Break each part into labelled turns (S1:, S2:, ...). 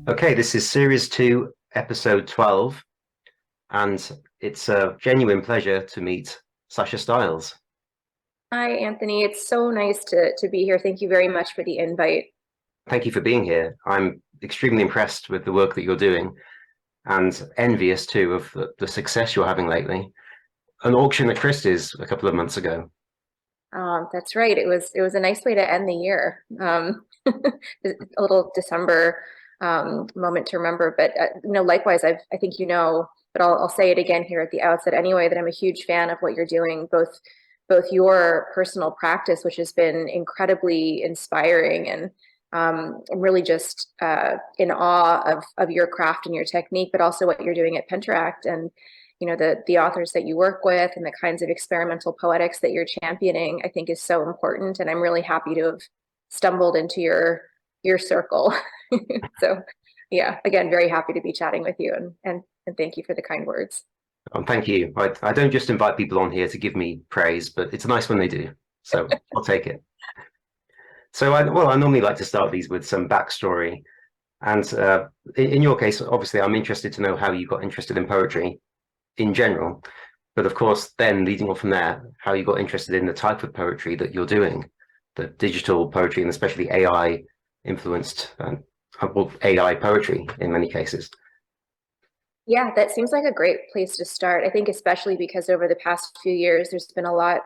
S1: Okay, this is series two, episode 12, and it's a genuine pleasure to meet Sasha Stiles.
S2: Hi, Anthony. It's so nice to be here. Thank you very much for the invite.
S1: Thank you for being here. I'm extremely impressed with the work that you're doing and envious too of the success you're having lately. An auction at Christie's a couple of months ago.
S2: That's right. It was a nice way to end the year. A little December moment to remember. But likewise, I think but I'll say it again here at the outset anyway, that I'm a huge fan of what you're doing, both your personal practice, which has been incredibly inspiring, and I'm really just in awe of your craft and your technique, but also what you're doing at Penteract, and the authors that you work with and the kinds of experimental poetics that you're championing, I think is so important. And I'm really happy to have stumbled into your circle. So yeah, again, very happy to be chatting with you, and thank you for the kind words.
S1: Thank you. I don't just invite people on here to give me praise, but it's nice when they do. So I'll take it. I normally like to start these with some backstory. And in your case, obviously, I'm interested to know how you got interested in poetry in general. But of course, then leading on from there, how you got interested in the type of poetry that you're doing, the digital poetry, and especially AI influenced, AI poetry in many cases.
S2: Yeah, that seems like a great place to start. I think especially because over the past few years, there's been a lot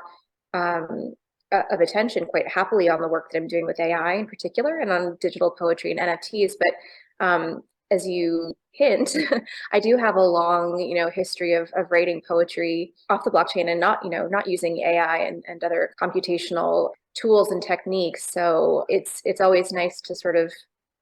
S2: um, of attention, quite happily, on the work that I'm doing with AI in particular, and on digital poetry and NFTs. But as you hint, I do have a long, history of writing poetry off the blockchain, and not using AI and other computational tools and techniques. So it's always nice to sort of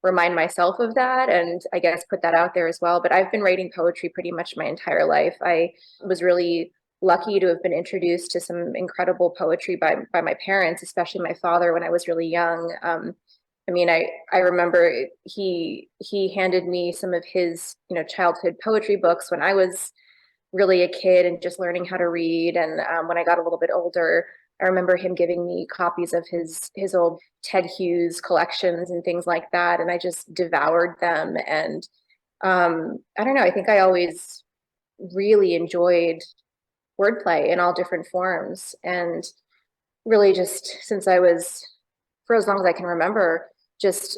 S2: remind myself of that, and I guess put that out there as well. But I've been writing poetry pretty much my entire life. I was really lucky to have been introduced to some incredible poetry by my parents, especially my father, when I was really young. I remember he handed me some of his childhood poetry books when I was really a kid and just learning how to read. And when I got a little bit older, I remember him giving me copies of his old Ted Hughes collections and things like that, and I just devoured them. And I don't know. I think I always really enjoyed wordplay in all different forms, and really just since I was, for as long as I can remember, just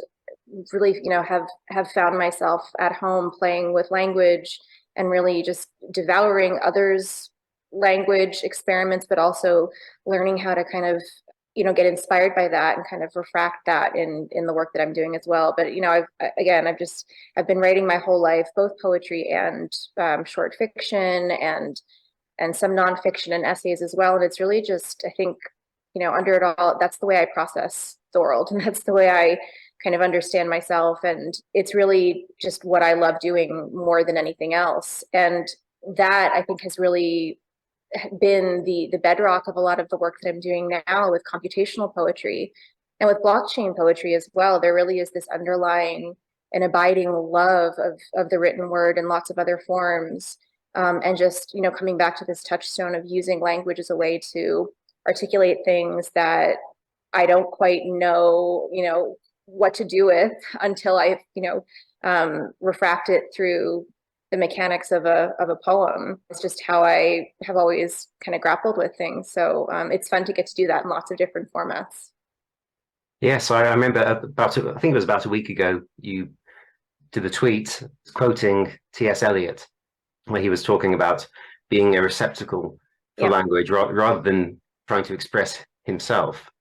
S2: really have found myself at home playing with language, and really just devouring others language experiments, but also learning how to kind of get inspired by that and kind of refract that in the work that I'm doing as well. But I've been writing my whole life, both poetry and short fiction, and some nonfiction and essays as well. And it's really just, I think, under it all, that's the way I process the world. And that's the way I kind of understand myself. And it's really just what I love doing more than anything else. And that, I think, has really been the bedrock of a lot of the work that I'm doing now with computational poetry and with blockchain poetry as well. There really is this underlying and abiding love of the written word and lots of other forms, and just coming back to this touchstone of using language as a way to articulate things that I don't quite know what to do with until I refract it through the mechanics of a poem. It's just how I have always kind of grappled with things. So it's fun to get to do that in lots of different formats.
S1: Yes, I remember I think it was about a week ago, you did a tweet quoting T.S. Eliot, where he was talking about being a receptacle for
S2: Yeah.
S1: language rather than trying to express himself.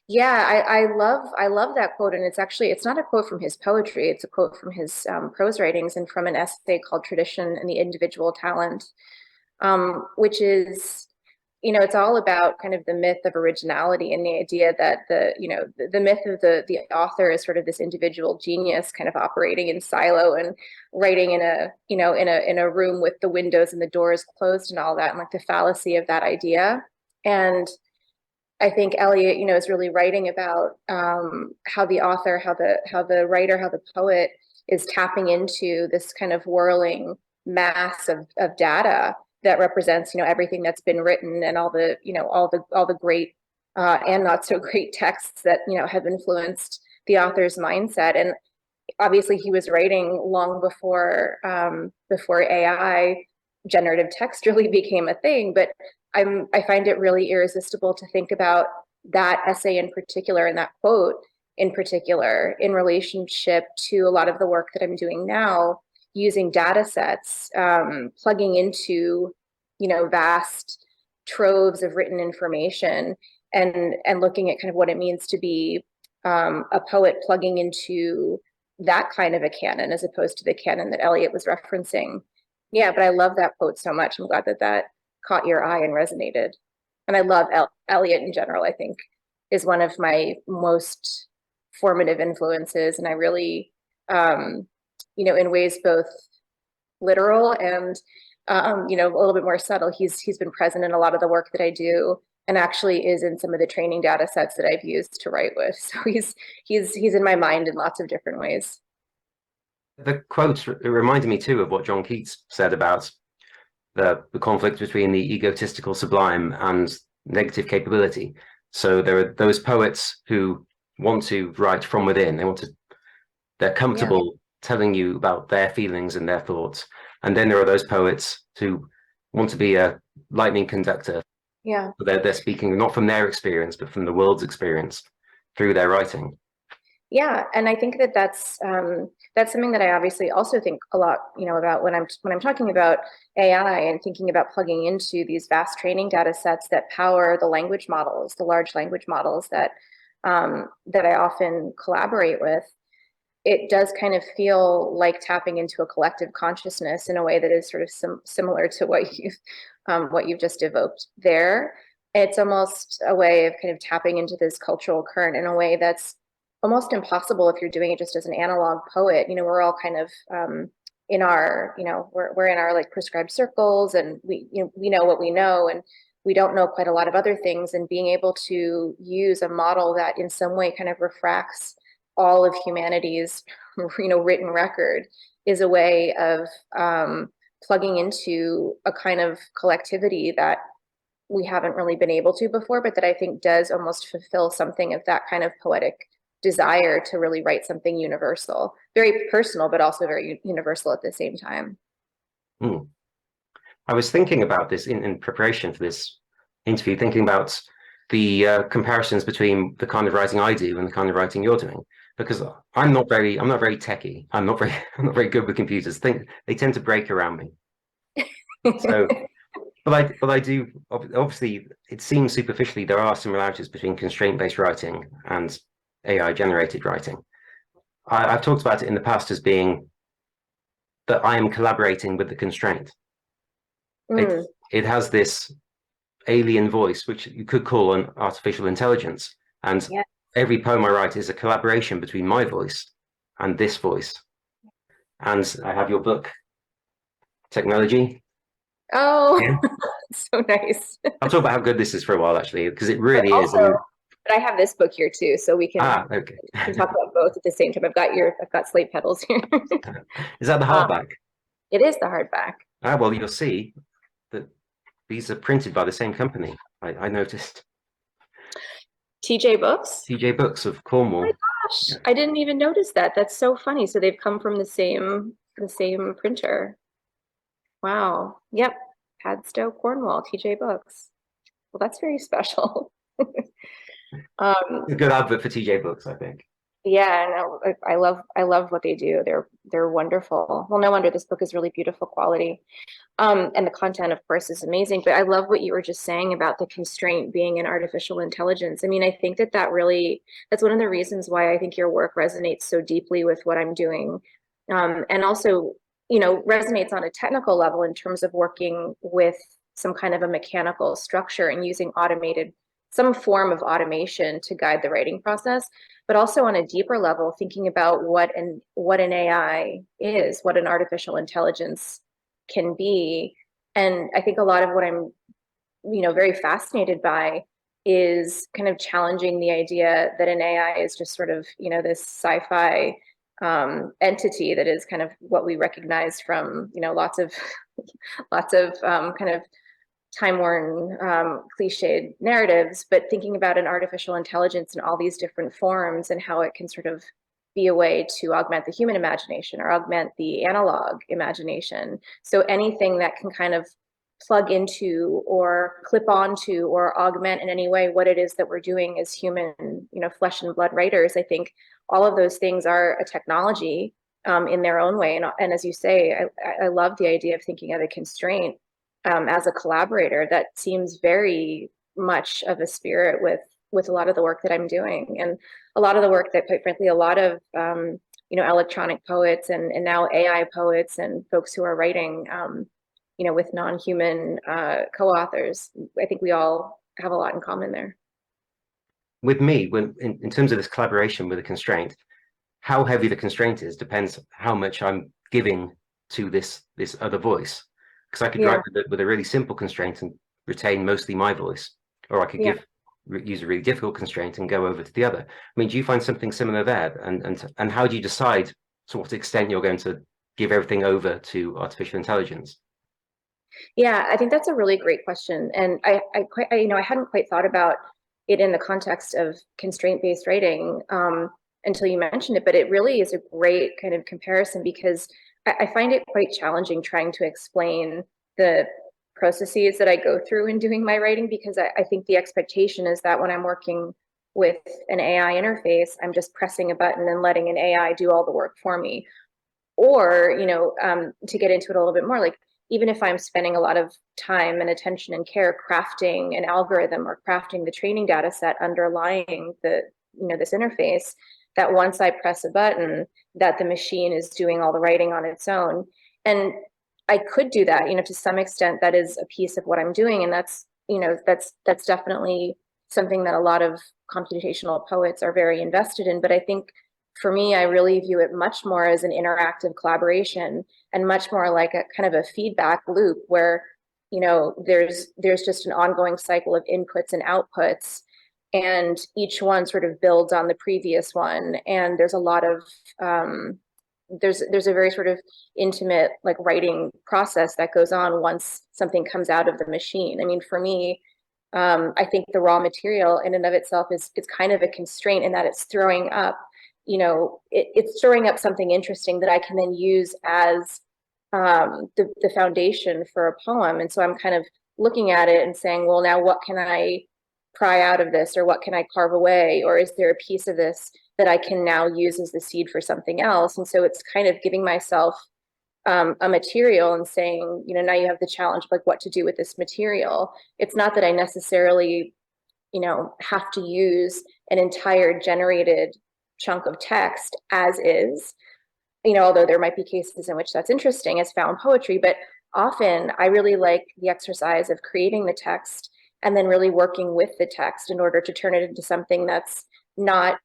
S2: Yeah, I love that quote, and it's not a quote from his poetry. It's a quote from his prose writings and from an essay called "Tradition and the Individual Talent," which is, it's all about kind of the myth of originality, and the idea that the myth of the author is sort of this individual genius kind of operating in silo and writing in a in a room with the windows and the doors closed and all that, and like the fallacy of that idea. And I think Eliot, is really writing about how the author, how the writer, how the poet is tapping into this kind of whirling mass of data that represents, everything that's been written, and all the great and not so great texts that have influenced the author's mindset. And obviously he was writing long before AI generative text really became a thing, but I find it really irresistible to think about that essay in particular and that quote in particular in relationship to a lot of the work that I'm doing now, using data sets, plugging into, vast troves of written information, and looking at kind of what it means to be a poet, plugging into that kind of a canon as opposed to the canon that Eliot was referencing. Yeah, but I love that quote so much. I'm glad that that caught your eye and resonated. And I love Eliot in general, I think, is one of my most formative influences. And I really, in ways both literal and, a little bit more subtle, he's been present in a lot of the work that I do, and actually is in some of the training data sets that I've used to write with. So he's in my mind in lots of different ways.
S1: The quote reminded me too of what John Keats said about the conflict between the egotistical sublime and negative capability. So there are those poets who want to write from within. They're comfortable telling you about their feelings and their thoughts. And then there are those poets who want to be a lightning conductor.
S2: Yeah.
S1: They're speaking not from their experience, but from the world's experience through their writing.
S2: Yeah, and I think that that's something that I obviously also think a lot, about when I'm talking about AI and thinking about plugging into these vast training data sets that power the language models, the large language models that I often collaborate with. It does kind of feel like tapping into a collective consciousness in a way that is sort of similar to what you've just evoked there. It's almost a way of kind of tapping into this cultural current in a way that's almost impossible if you're doing it just as an analog poet. We're all kind of in our, we're in our like prescribed circles, and we know what we know, and we don't know quite a lot of other things. And being able to use a model that in some way kind of refracts all of humanity's, written record is a way of plugging into a kind of collectivity that we haven't really been able to before, but that I think does almost fulfill something of that kind of poetic desire to really write something universal, very personal, but also very universal at the same time.
S1: I was thinking about this in preparation for this interview, thinking about the comparisons between the kind of writing I do and the kind of writing you're doing, because I'm not very techie. I'm not very good with computers. They tend to break around me. So, but I do, obviously, it seems superficially there are similarities between constraint-based writing and AI-generated writing. I've talked about it in the past as being that I am collaborating with the constraint. It has this alien voice, which you could call an artificial intelligence. And every poem I write is a collaboration between my voice and this voice. And I have your book, Technology.
S2: Oh, yeah. So nice.
S1: I'll talk about how good this is for a while, actually, because it really is.
S2: But I have this book here too, so we can,
S1: okay.
S2: can talk about both at the same time. I've got Slate Petals here.
S1: Is that the hardback?
S2: It is the hardback.
S1: Well, you'll see that these are printed by the same company. I noticed.
S2: TJ Books?
S1: TJ Books of Cornwall.
S2: Oh my gosh, yeah. I didn't even notice that. That's so funny. So they've come from the same printer. Wow. Yep. Padstow, Cornwall, TJ Books. Well, that's very special.
S1: A good advert for TJ Books, I think.
S2: Yeah, no, I love what they do. They're wonderful. Well, no wonder this book is really beautiful quality. And the content, of course, is amazing. But I love what you were just saying about the constraint being in artificial intelligence. I mean, I think that's one of the reasons why I think your work resonates so deeply with what I'm doing. And also, resonates on a technical level in terms of working with some kind of a mechanical structure and using some form of automation to guide the writing process, but also on a deeper level, thinking about what an AI is, what an artificial intelligence can be. And I think a lot of what I'm, very fascinated by is kind of challenging the idea that an AI is just sort of, this sci-fi entity that is kind of what we recognize from, lots of kind of time-worn, cliched narratives, but thinking about an artificial intelligence in all these different forms and how it can sort of be a way to augment the human imagination or augment the analog imagination. So anything that can kind of plug into or clip onto or augment in any way what it is that we're doing as human, flesh and blood writers, I think all of those things are a technology in their own way. And as you say, I love the idea of thinking of a constraint as a collaborator. That seems very much of a spirit with a lot of the work that I'm doing, and a lot of the work that, quite frankly, a lot of electronic poets and now AI poets and folks who are writing with non-human co-authors. I think we all have a lot in common there.
S1: With me, when in terms of this collaboration with a constraint, how heavy the constraint is depends how much I'm giving to this other voice. Because I could write with a really simple constraint and retain mostly my voice, or I could use a really difficult constraint and go over to the other. I mean, do you find something similar there? And how do you decide to what extent you're going to give everything over to artificial intelligence?
S2: Yeah, I think that's a really great question, and I hadn't quite thought about it in the context of constraint-based writing until you mentioned it. But it really is a great kind of comparison, because I find it quite challenging trying to explain the processes that I go through in doing my writing, because I think the expectation is that when I'm working with an AI interface, I'm just pressing a button and letting an AI do all the work for me. Or, to get into it a little bit more, like, even if I'm spending a lot of time and attention and care crafting an algorithm or crafting the training data set underlying this interface, that once I press a button, that the machine is doing all the writing on its own. And I could do that, to some extent. That is a piece of what I'm doing. And that's definitely something that a lot of computational poets are very invested in. But I think for me, I really view it much more as an interactive collaboration, and much more like a kind of a feedback loop where, there's just an ongoing cycle of inputs and outputs, and each one sort of builds on the previous one. And there's a lot of there's a very sort of intimate, like, writing process that goes on once something comes out of the machine. I mean, for me, I think the raw material in and of itself is kind of a constraint, in that it's throwing up, it's throwing up something interesting that I can then use as the foundation for a poem. And so I'm kind of looking at it and saying, well, now what can I pry out of this, or what can I carve away, or is there a piece of this that I can now use as the seed for something else? And so it's kind of giving myself a material and saying, now you have the challenge of, like, what to do with this material. It's not that I necessarily, have to use an entire generated chunk of text as is, although there might be cases in which that's interesting as found poetry. But often I really like the exercise of creating the text and then really working with the text in order to turn it into something that's not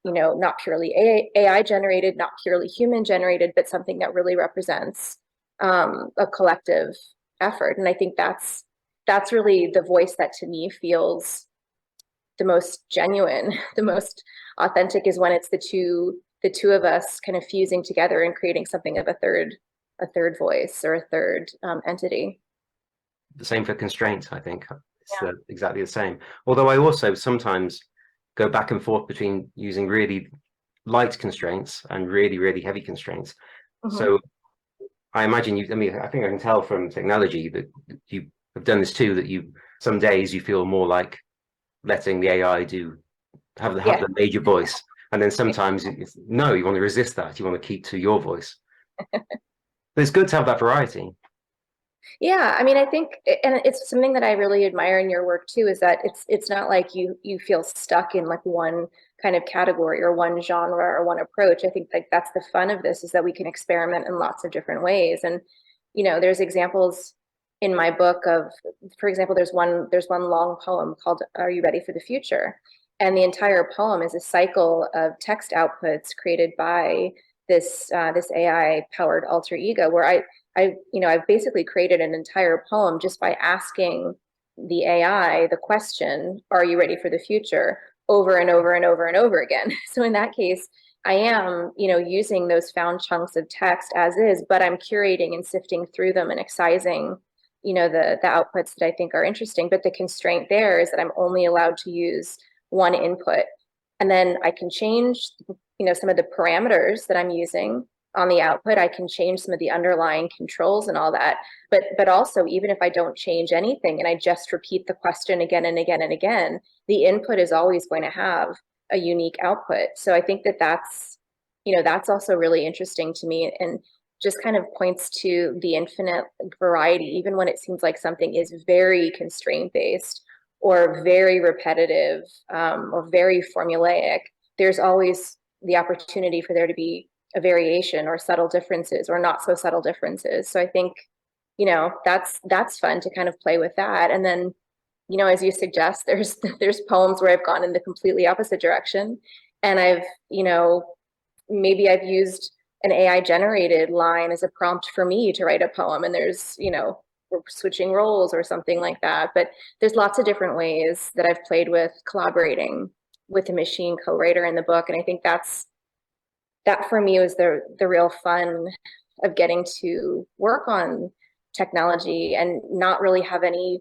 S2: purely AI generated, not purely human generated, but something that really represents a collective effort. And I think that's really the voice that, to me, feels the most genuine, the most authentic, is when it's the two of us kind of fusing together and creating something of a third voice or a third entity.
S1: The same for constraints, I think. It's exactly the same. Although I also sometimes go back and forth between using really light constraints and really, really heavy constraints. Mm-hmm. So I imagine I think I can tell from technology that you have done this too, that some days you feel more like letting the AI have the major voice. And then sometimes you want to resist that. You want to keep to your voice. But it's good to have that variety.
S2: Yeah, I mean, I think, and it's something that I really admire in your work too, is that it's not like you feel stuck in, like, one kind of category or one genre or one approach. I think, like, that's the fun of this, is that we can experiment in lots of different ways. And there's examples in my book of, for example, there's one long poem called "Are You Ready for the Future?" And the entire poem is a cycle of text outputs created by this AI powered alter ego, where I've basically created an entire poem just by asking the AI the question, "Are you ready for the future?" over and over and over and over again. So in that case, I am, using those found chunks of text as is, but I'm curating and sifting through them and excising, the outputs that I think are interesting. But the constraint there is that I'm only allowed to use one input. And then I can change some of the parameters that I'm using on the output. I can change some of the underlying controls and all that. But also, even if I don't change anything and I just repeat the question again and again and again, the input is always going to have a unique output. So I think that that's also really interesting to me, and just kind of points to the infinite variety, even when it seems like something is very constraint based or very repetitive, or very formulaic. There's always the opportunity for there to be a variation or subtle differences or not so subtle differences. So I think, that's fun to kind of play with that. And then, as you suggest, there's poems where I've gone in the completely opposite direction. And maybe I've used an AI generated line as a prompt for me to write a poem, and we're switching roles or something like that. But there's lots of different ways that I've played with collaborating with a machine co-writer in the book. And I think that for me was the real fun of getting to work on technology and not really have any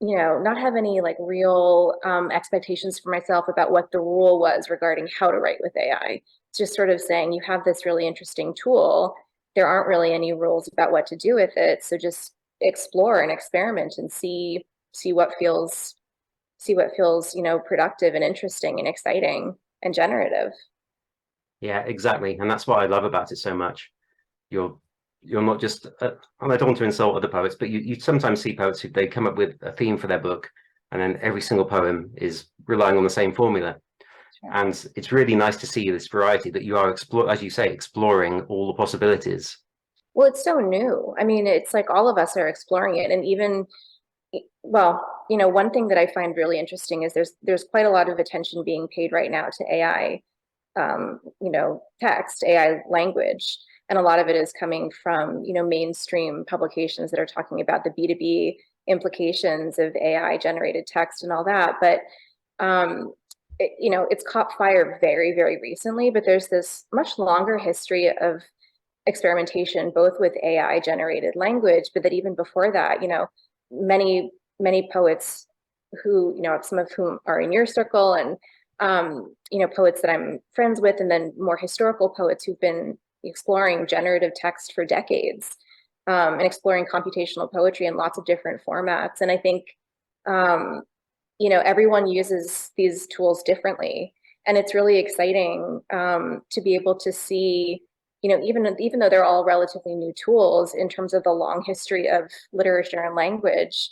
S2: not have any like real expectations for myself about what the rule was regarding how to write with AI. It's just sort of saying, you have this really interesting tool. There aren't really any rules about what to do with it. So just explore and experiment and see what feels productive and interesting and exciting and generative.
S1: Yeah, exactly. And that's what I love about it so much. You're not just, and I don't want to insult other poets, but you sometimes see poets who they come up with a theme for their book, and then every single poem is relying on the same formula. Sure. And it's really nice to see this variety that you are, as you say, exploring all the possibilities.
S2: Well, it's so new. I mean, it's like all of us are exploring it. And even, well, one thing that I find really interesting is there's quite a lot of attention being paid right now to AI, text, AI language. And a lot of it is coming from, mainstream publications that are talking about the B2B implications of AI generated text and all that. But, it's caught fire very, very recently, but there's this much longer history of experimentation, both with AI generated language, but that even before that, many, many poets who, some of whom are in your circle, and, poets that I'm friends with, and then more historical poets who've been exploring generative text for decades, and exploring computational poetry in lots of different formats. And I think, everyone uses these tools differently. And it's really exciting to be able to see, even though they're all relatively new tools in terms of the long history of literature and language,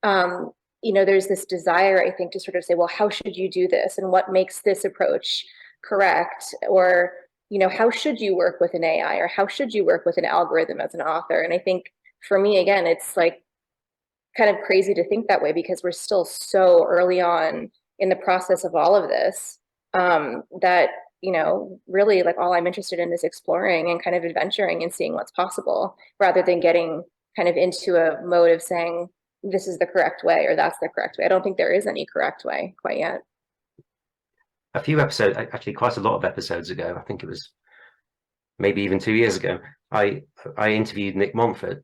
S2: there's this desire, I think, to sort of say, well, how should you do this? And what makes this approach correct? Or, how should you work with an AI, or how should you work with an algorithm as an author? And I think for me, again, it's like kind of crazy to think that way, because we're still so early on in the process of all of this, that, really like all I'm interested in is exploring and kind of adventuring and seeing what's possible, rather than getting kind of into a mode of saying, this is the correct way or that's the correct way. I don't think there is any correct way quite yet.
S1: A few episodes, actually quite a lot of episodes ago, I think it was maybe even 2 years ago, I interviewed Nick Montfort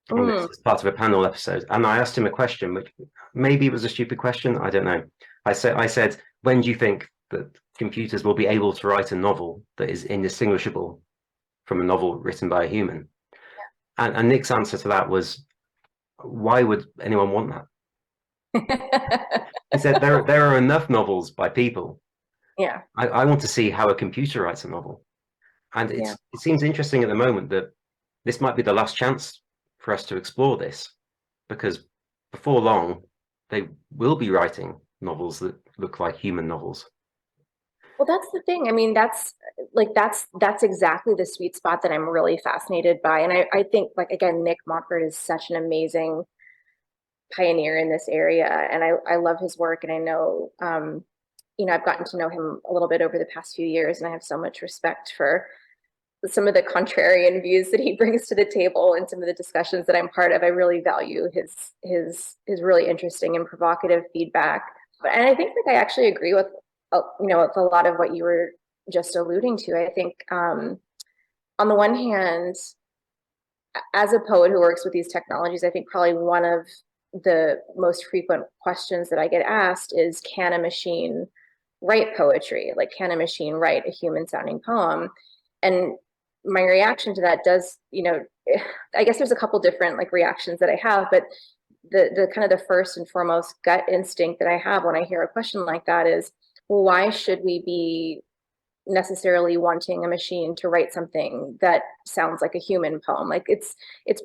S1: on this as part of a panel episode, and I asked him a question, which maybe it was a stupid question, I don't know. I said, when do you think that computers will be able to write a novel that is indistinguishable from a novel written by a human? Yeah. And Nick's answer to that was, why would anyone want that? He said, there are enough novels by people.
S2: Yeah.
S1: I want to see how a computer writes a novel. And it seems interesting at the moment that this might be the last chance for us to explore this, because before long, they will be writing novels that look like human novels.
S2: Well, that's the thing. I mean, that's exactly the sweet spot that I'm really fascinated by. And I think, like, again, Nick Montfort is such an amazing pioneer in this area. And I love his work. And I know, I've gotten to know him a little bit over the past few years, and I have so much respect for some of the contrarian views that he brings to the table and some of the discussions that I'm part of. I really value his really interesting and provocative feedback. And I think, like, I actually agree with, with a lot of what you were just alluding to. I think, on the one hand, as a poet who works with these technologies, I think probably one of the most frequent questions that I get asked is, can a machine write poetry? Like, can a machine write a human sounding poem? And my reaction to that does, I guess there's a couple different like reactions that I have, but the kind of the first and foremost gut instinct that I have when I hear a question like that is, well, why should we be necessarily wanting a machine to write something that sounds like a human poem? Like, it's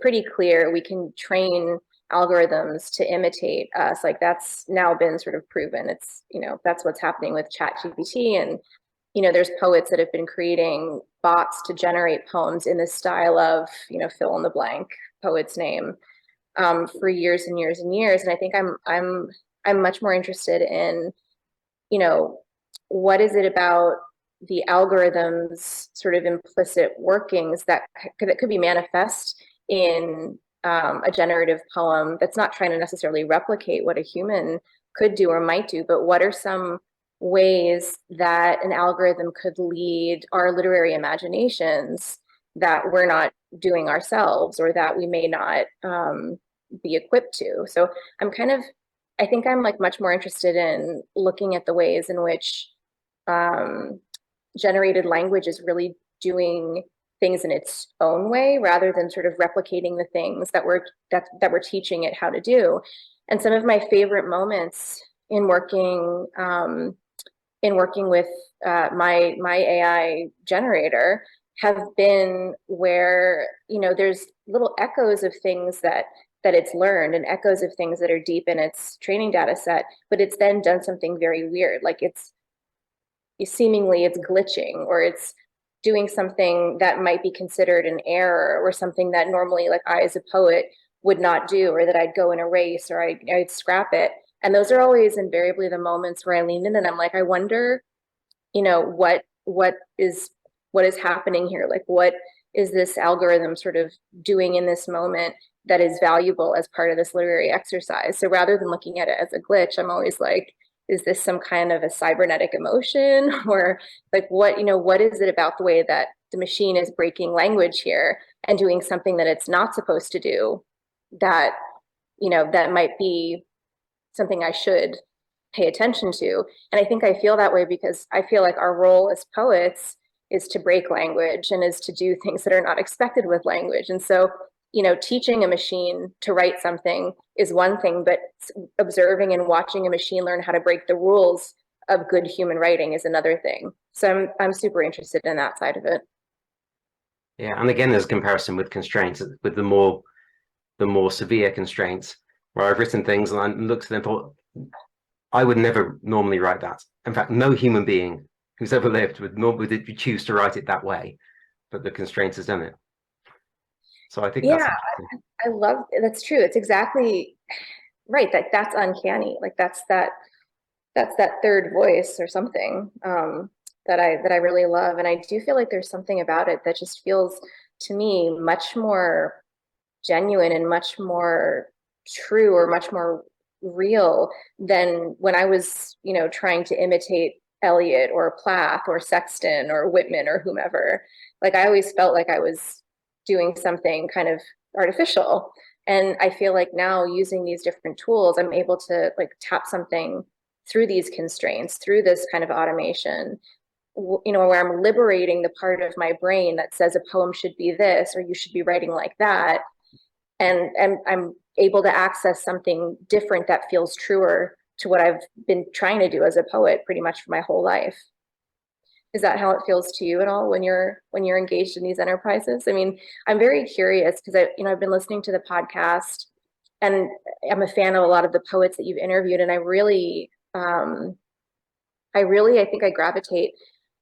S2: pretty clear we can train algorithms to imitate us. Like, that's now been sort of proven. It's, that's what's happening with ChatGPT. And there's poets that have been creating bots to generate poems in the style of, fill in the blank poet's name, for years and years and years. And I think I'm much more interested in, what is it about the algorithm's sort of implicit workings that could be manifest in a generative poem that's not trying to necessarily replicate what a human could do or might do, but what are some ways that an algorithm could lead our literary imaginations that we're not doing ourselves, or that we may not be equipped to. So I think I'm like much more interested in looking at the ways in which generated language is really doing things in its own way, rather than sort of replicating the things that we're teaching it how to do. And some of my favorite moments in working with my AI generator have been where, there's little echoes of things that it's learned, and echoes of things that are deep in its training data set, but it's then done something very weird. Like, it's glitching, or it's doing something that might be considered an error, or something that normally, like, I as a poet would not do, or that I'd go and erase, or I'd scrap it. And those are always invariably the moments where I lean in and I'm like, I wonder, what is happening here? Like, what is this algorithm sort of doing in this moment that is valuable as part of this literary exercise? So rather than looking at it as a glitch, I'm always like, is this some kind of a cybernetic emotion? Or like, what is it about the way that the machine is breaking language here and doing something that it's not supposed to do, that, that might be something I should pay attention to? And I think I feel that way because I feel like our role as poets is to break language, and is to do things that are not expected with language. And so, teaching a machine to write something is one thing, but observing and watching a machine learn how to break the rules of good human writing is another thing. So I'm super interested in that side of it.
S1: Yeah, and again, there's a comparison with constraints, with the more severe constraints, where I've written things and I looked at them and thought, I would never normally write that. In fact, no human being who's ever lived would choose to write it that way, but the constraints has done it. So I think
S2: I love, that's true. It's exactly right. That's uncanny. Like, that's that third voice or something, that I really love. And I do feel like there's something about it that just feels to me much more genuine and much more true, or much more real than when I was, trying to imitate Eliot or Plath or Sexton or Whitman or whomever. Like, I always felt like I was doing something kind of artificial. And I feel like now, using these different tools, I'm able to like tap something through these constraints, through this kind of automation, where I'm liberating the part of my brain that says a poem should be this, or you should be writing like that. And I'm able to access something different that feels truer to what I've been trying to do as a poet pretty much for my whole life. Is that how it feels to you at all when you're engaged in these enterprises? I mean, I'm very curious because I've been listening to the podcast, and I'm a fan of a lot of the poets that you've interviewed, and I think I gravitate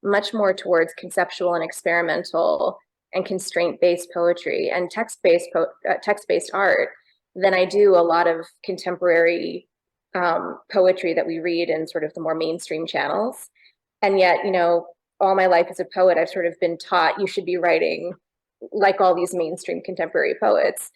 S2: much more towards conceptual and experimental and constraint-based poetry and text-based art than I do a lot of contemporary poetry that we read in sort of the more mainstream channels. And yet, all my life as a poet, I've sort of been taught you should be writing like all these mainstream contemporary poets.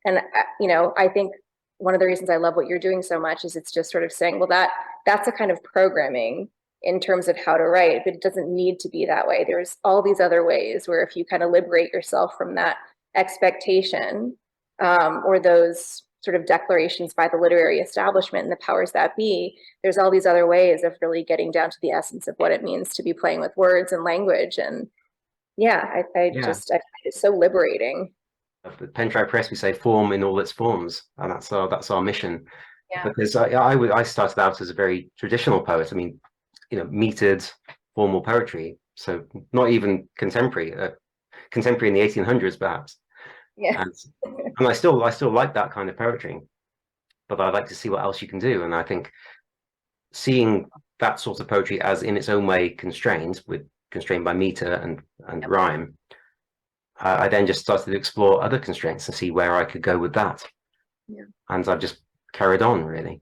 S2: And, I think one of the reasons I love what you're doing so much is it's just sort of saying, well, that's a kind of programming in terms of how to write, but it doesn't need to be that way. There's all these other ways where if you kind of liberate yourself from that expectation, or those sort of declarations by the literary establishment and the powers that be. There's all these other ways of really getting down to the essence of what it means to be playing with words and language. And yeah, I find it so liberating.
S1: At Penteract Press, we say form in all its forms, and that's our mission.
S2: Yeah.
S1: Because I started out as a very traditional poet. I mean, metered formal poetry, so not even contemporary, contemporary in the 1800s perhaps.
S2: Yeah.
S1: And I still like that kind of poetry, but I like to see what else you can do. And I think seeing that sort of poetry as in its own way constrained by meter and rhyme, I then just started to explore other constraints and see where I could go with that.
S2: Yeah.
S1: And I've just carried on really.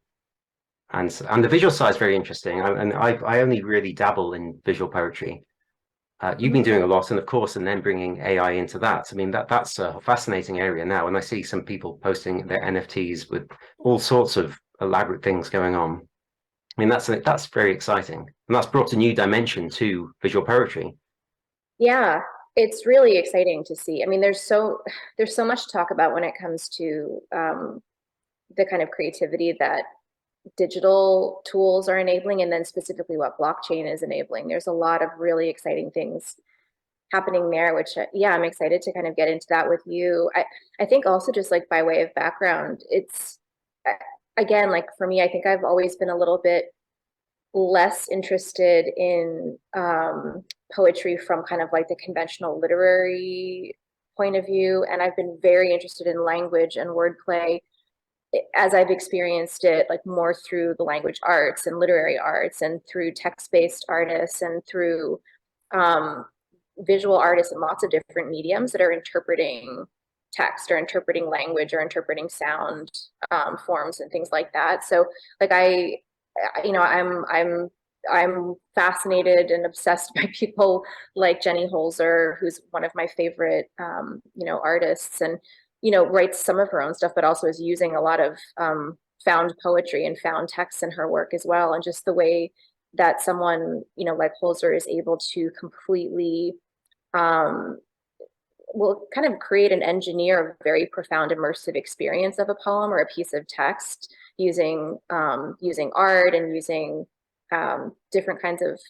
S1: And the visual side is very interesting. I only really dabble in visual poetry. You've been doing a lot, and of course, and then bringing AI into that. I mean, that's a fascinating area now. And I see some people posting their NFTs with all sorts of elaborate things going on. I mean, that's very exciting, and that's brought a new dimension to visual poetry.
S2: Yeah, it's really exciting to see. I mean, there's so much to talk about when it comes to the kind of creativity that digital tools are enabling, and then specifically what blockchain is enabling. There's a lot of really exciting things happening there, which yeah, I'm excited to kind of get into that with you. I think also, just like by way of background, it's again, like for me, I think I've always been a little bit less interested in poetry from kind of like the conventional literary point of view, and I've been very interested in language and wordplay as I've experienced it, like more through the language arts and literary arts, and through text-based artists, and through visual artists in lots of different mediums that are interpreting text or interpreting language or interpreting sound forms and things like that. So like I'm fascinated and obsessed by people like Jenny Holzer, who's one of my favorite artists, and writes some of her own stuff, but also is using a lot of found poetry and found texts in her work as well. And just the way that someone, like Holzer is able to completely, kind of create and engineer a very profound immersive experience of a poem or a piece of text using art and using different kinds of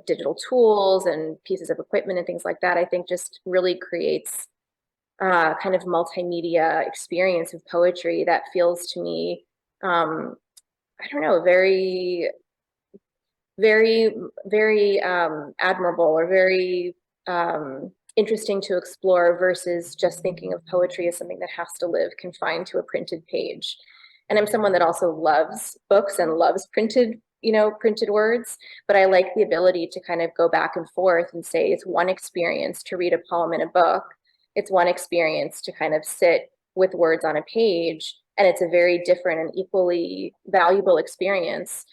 S2: digital tools and pieces of equipment and things like that. I think just really creates kind of multimedia experience of poetry that feels to me, I don't know, very, very, very admirable, or very interesting to explore, versus just thinking of poetry as something that has to live confined to a printed page. And I'm someone that also loves books and loves printed words, but I like the ability to kind of go back and forth and say it's one experience to read a poem in a book. It's one experience to kind of sit with words on a page, and it's a very different and equally valuable experience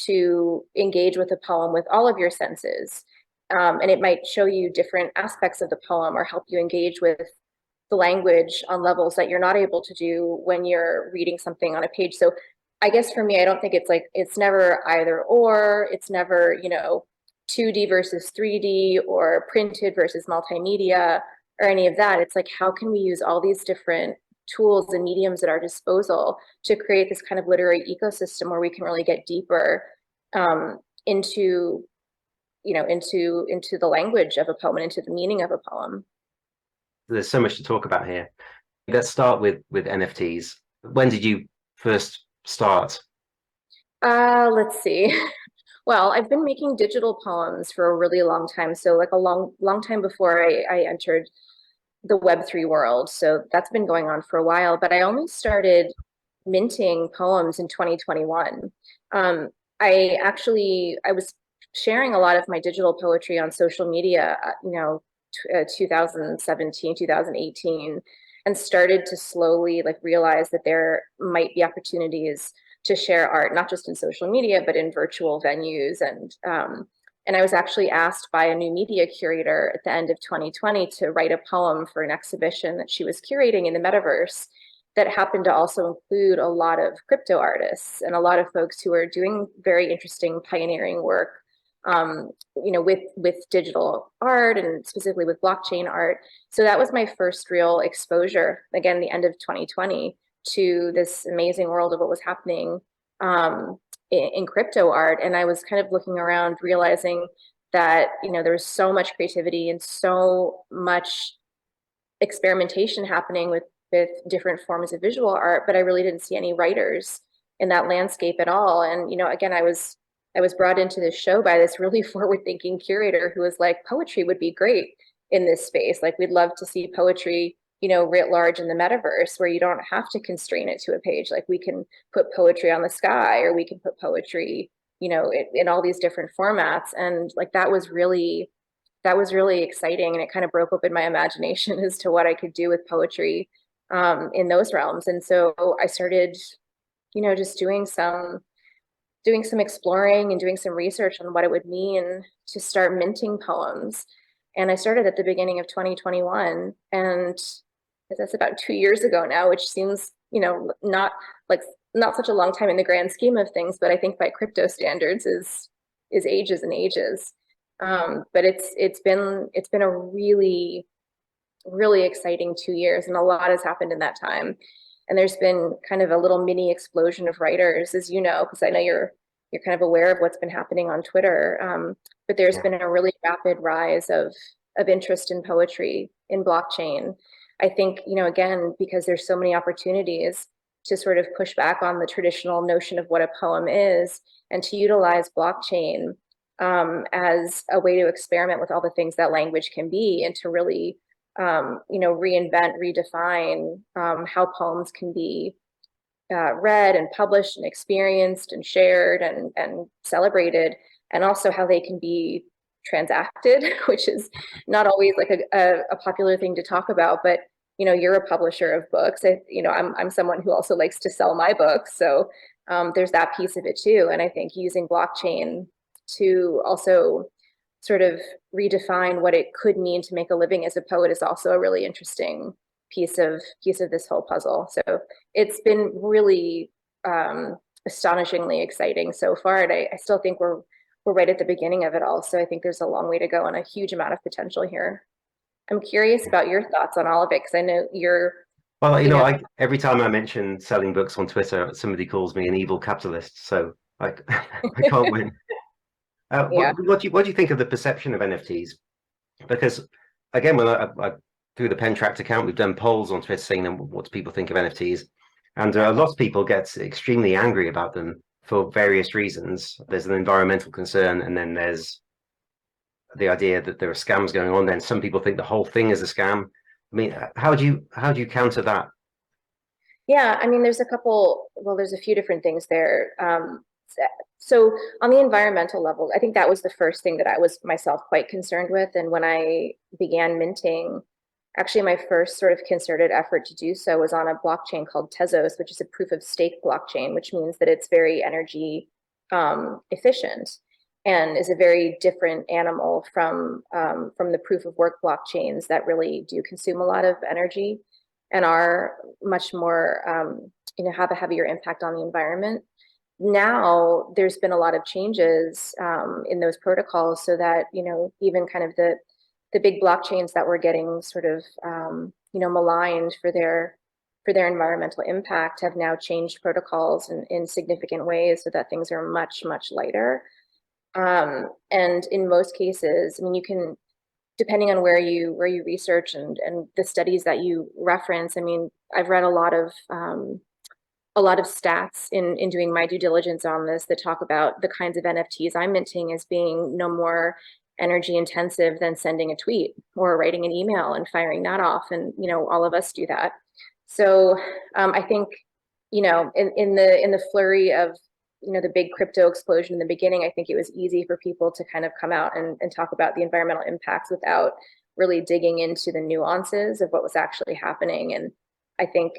S2: to engage with a poem with all of your senses. And it might show you different aspects of the poem or help you engage with the language on levels that you're not able to do when you're reading something on a page. So I guess for me, I don't think it's never either or. It's never, 2D versus 3D or printed versus multimedia or any of that. It's like, how can we use all these different tools and mediums at our disposal to create this kind of literary ecosystem where we can really get deeper into the language of a poem and into the meaning of a poem.
S1: There's so much to talk about here. Let's start with NFTs. When did you first start?
S2: Let's see. Well, I've been making digital poems for a really long time. So like a long time before I entered the Web3 world. So that's been going on for a while, but I only started minting poems in 2021. I was sharing a lot of my digital poetry on social media, 2017, 2018, and started to slowly realize that there might be opportunities to share art, not just in social media, but in virtual venues. And I was actually asked by a new media curator at the end of 2020 to write a poem for an exhibition that she was curating in the metaverse that happened to also include a lot of crypto artists and a lot of folks who are doing very interesting pioneering work with digital art and specifically with blockchain art. So that was my first real exposure, again, the end of 2020, to this amazing world of what was happening in crypto art. And I was kind of looking around, realizing that, there was so much creativity and so much experimentation happening with different forms of visual art, but I really didn't see any writers in that landscape at all. And, again, I was brought into this show by this really forward-thinking curator who was like, poetry would be great in this space. Like, we'd love to see poetry, writ large in the metaverse, where you don't have to constrain it to a page. Like, we can put poetry on the sky, or we can put poetry, in all these different formats. And like, that was really exciting. And it kind of broke open my imagination as to what I could do with poetry in those realms. And so I started, just doing some exploring and doing some research on what it would mean to start minting poems. And I started at the beginning of 2021. And that's about 2 years ago now, which seems, not such a long time in the grand scheme of things, but I think by crypto standards is ages and ages. But it's been a really, really exciting 2 years, and a lot has happened in that time. And there's been kind of a little mini explosion of writers, as you know, because I know you're kind of aware of what's been happening on Twitter. But there's been a really rapid rise of interest in poetry in blockchain. I think, again, because there's so many opportunities to sort of push back on the traditional notion of what a poem is, and to utilize blockchain as a way to experiment with all the things that language can be, and to really, reinvent, redefine how poems can be read and published and experienced and shared and celebrated, and also how they can be transacted, which is not always like a popular thing to talk about. But you're a publisher of books. I'm someone who also likes to sell my books, so there's that piece of it too. And I think using blockchain to also sort of redefine what it could mean to make a living as a poet is also a really interesting piece of this whole puzzle. So it's been really astonishingly exciting so far, and I still think we're right at the beginning of it all. So I think there's a long way to go and a huge amount of potential here. I'm curious about your thoughts on all of it, because I know you're.
S1: Well, every time I mention selling books on Twitter, somebody calls me an evil capitalist. So I can't win. What do you think of the perception of NFTs? Because again, when I through the Penteract account, we've done polls on Twitter saying, what do people think of NFTs? And a lot of people get extremely angry about them for various reasons. There's an environmental concern, and then there's the idea that there are scams going on. Then some people think the whole thing is a scam. I mean, how do you counter that?
S2: Yeah, I mean, there's a few different things there. So on the environmental level, I think that was the first thing that I was myself quite concerned with. And when I began minting, actually my first sort of concerted effort to do so was on a blockchain called Tezos, which is a proof of stake blockchain, which means that it's very energy efficient, and is a very different animal from the proof of work blockchains that really do consume a lot of energy and are much more, have a heavier impact on the environment. Now there's been a lot of changes in those protocols, so that even kind of the big blockchains that were getting sort of maligned for their environmental impact have now changed protocols in significant ways, so that things are much lighter. And in most cases, I mean, you can, depending on where you research and the studies that you reference. I mean, I've read a lot of stats in doing my due diligence on this that talk about the kinds of NFTs I'm minting as being no more energy intensive than sending a tweet or writing an email and firing that off. And all of us do that. So I think in the flurry of the big crypto explosion in the beginning, I think it was easy for people to kind of come out and talk about the environmental impacts without really digging into the nuances of what was actually happening. And I think